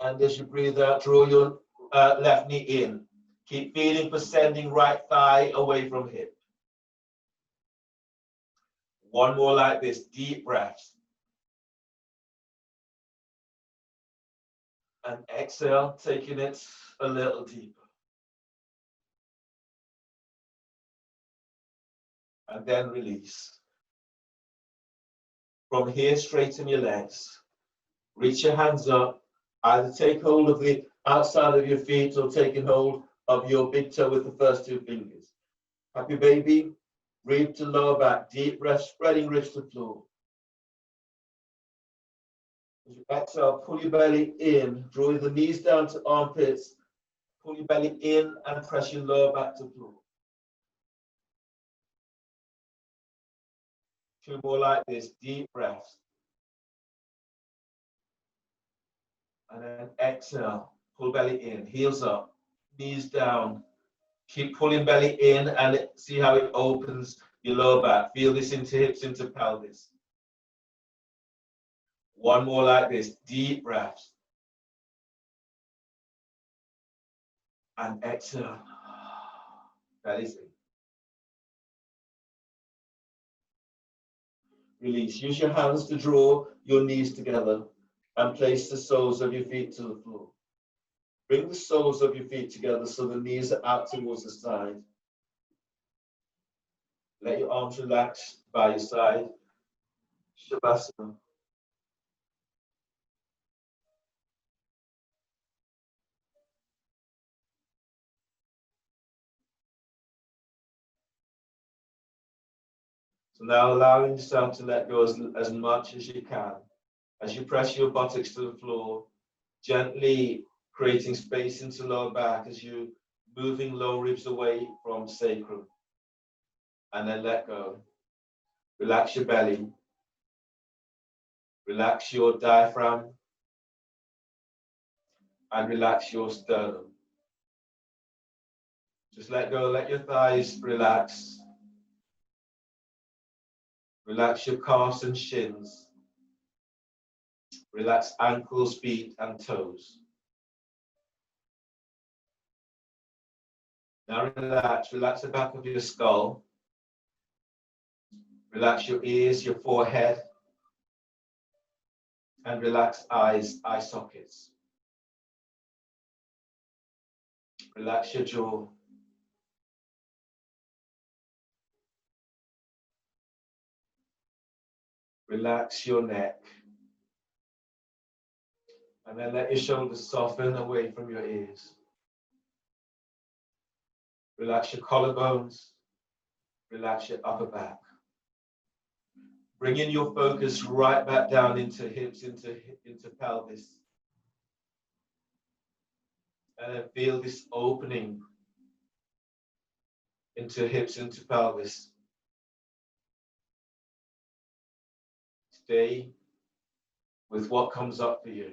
And as you breathe out, draw your left knee in. Keep feeling for sending right thigh away from hip. One more like this, deep breaths. And exhale, taking it a little deeper. and then release. From here, straighten your legs. Reach your hands up. Either take hold of the outside of your feet or taking hold of your big toe with the first two fingers. Happy baby. Breathe to lower back. Deep breath, spreading ribs to floor. As you exhale, pull your belly in. Draw the knees down to armpits. Pull your belly in and press your lower back to floor. Two more like this. Deep breaths. And then exhale. Pull belly in. Heels up. Knees down. Keep pulling belly in and see how it opens your lower back. Feel this into hips, into pelvis. One more like this. Deep breaths. And exhale. Belly's in. Release. Use your hands to draw your knees together and place the soles of your feet to the floor. Bring the soles of your feet together so the knees are out towards the side. Let your arms relax by your side. Shavasana. So now allowing yourself to let go as much as you can. As you press your buttocks to the floor, gently creating space into lower back as you moving low ribs away from sacrum. And then let go. Relax your belly. Relax your diaphragm. And relax your sternum. Just let go, let your thighs relax. Relax your calves and shins. Relax ankles, feet, and toes. Now relax the back of your skull. Relax your ears, your forehead. And relax eyes, eye sockets. Relax your jaw. Relax your neck. And then let your shoulders soften away from your ears. Relax your collarbones. Relax your upper back. Bringing your focus right back down into hips, into pelvis. And then feel this opening into hips, into pelvis. Stay with what comes up for you.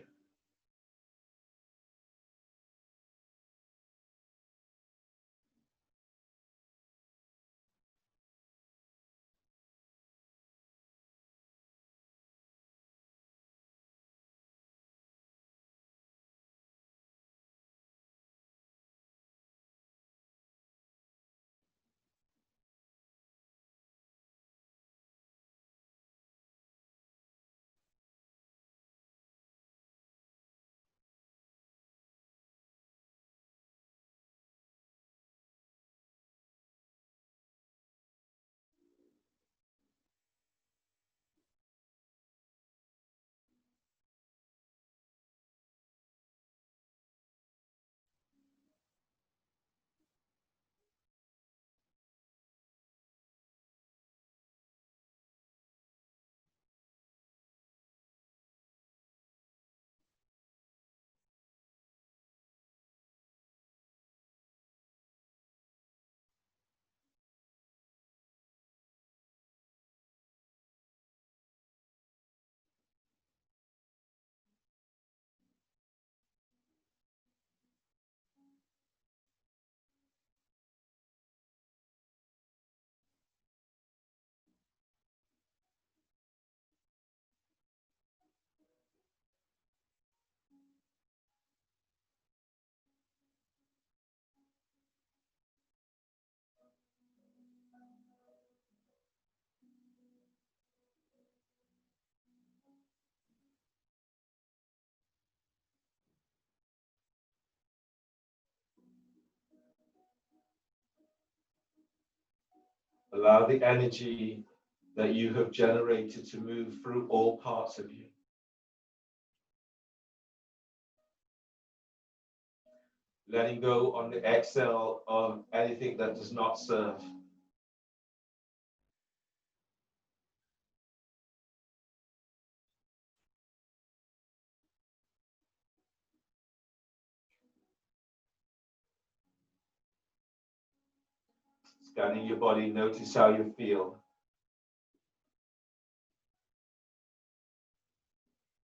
Allow the energy that you have generated to move through all parts of you. Letting go on the exhale of anything that does not serve. Scanning your body, notice how you feel.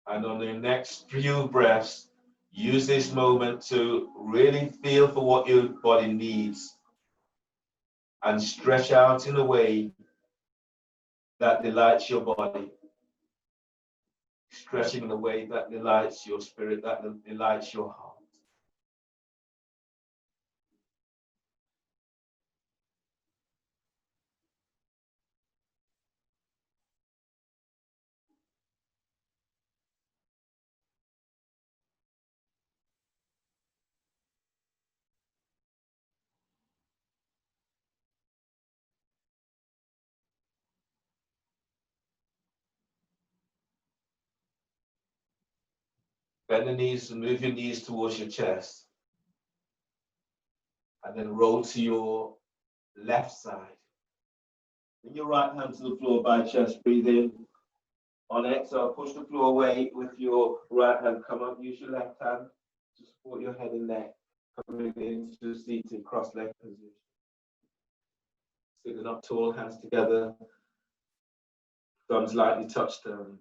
And on the next few breaths, use this moment to really feel for what your body needs and stretch out in a way that delights your body. Stretching in a way that delights your spirit, that delights your heart. Bend the knees and move your knees towards your chest. And then roll to your left side. Bring your right hand to the floor by chest, breathe in. On exhale, push the floor away with your right hand. Come up, use your left hand to support your head and neck. Coming into seated cross-legged position. Sitting up tall, hands together. Thumbs lightly touch down.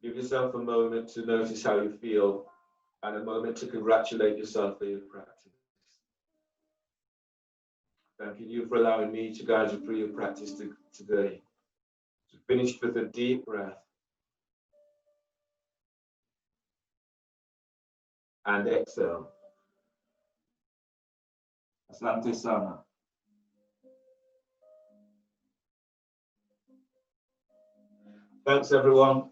Give yourself a moment to notice how you feel and a moment to congratulate yourself for your practice. Thanking you for allowing me to guide you through your practice today. So finish with a deep breath. And exhale. Asante Sana. Thanks, everyone.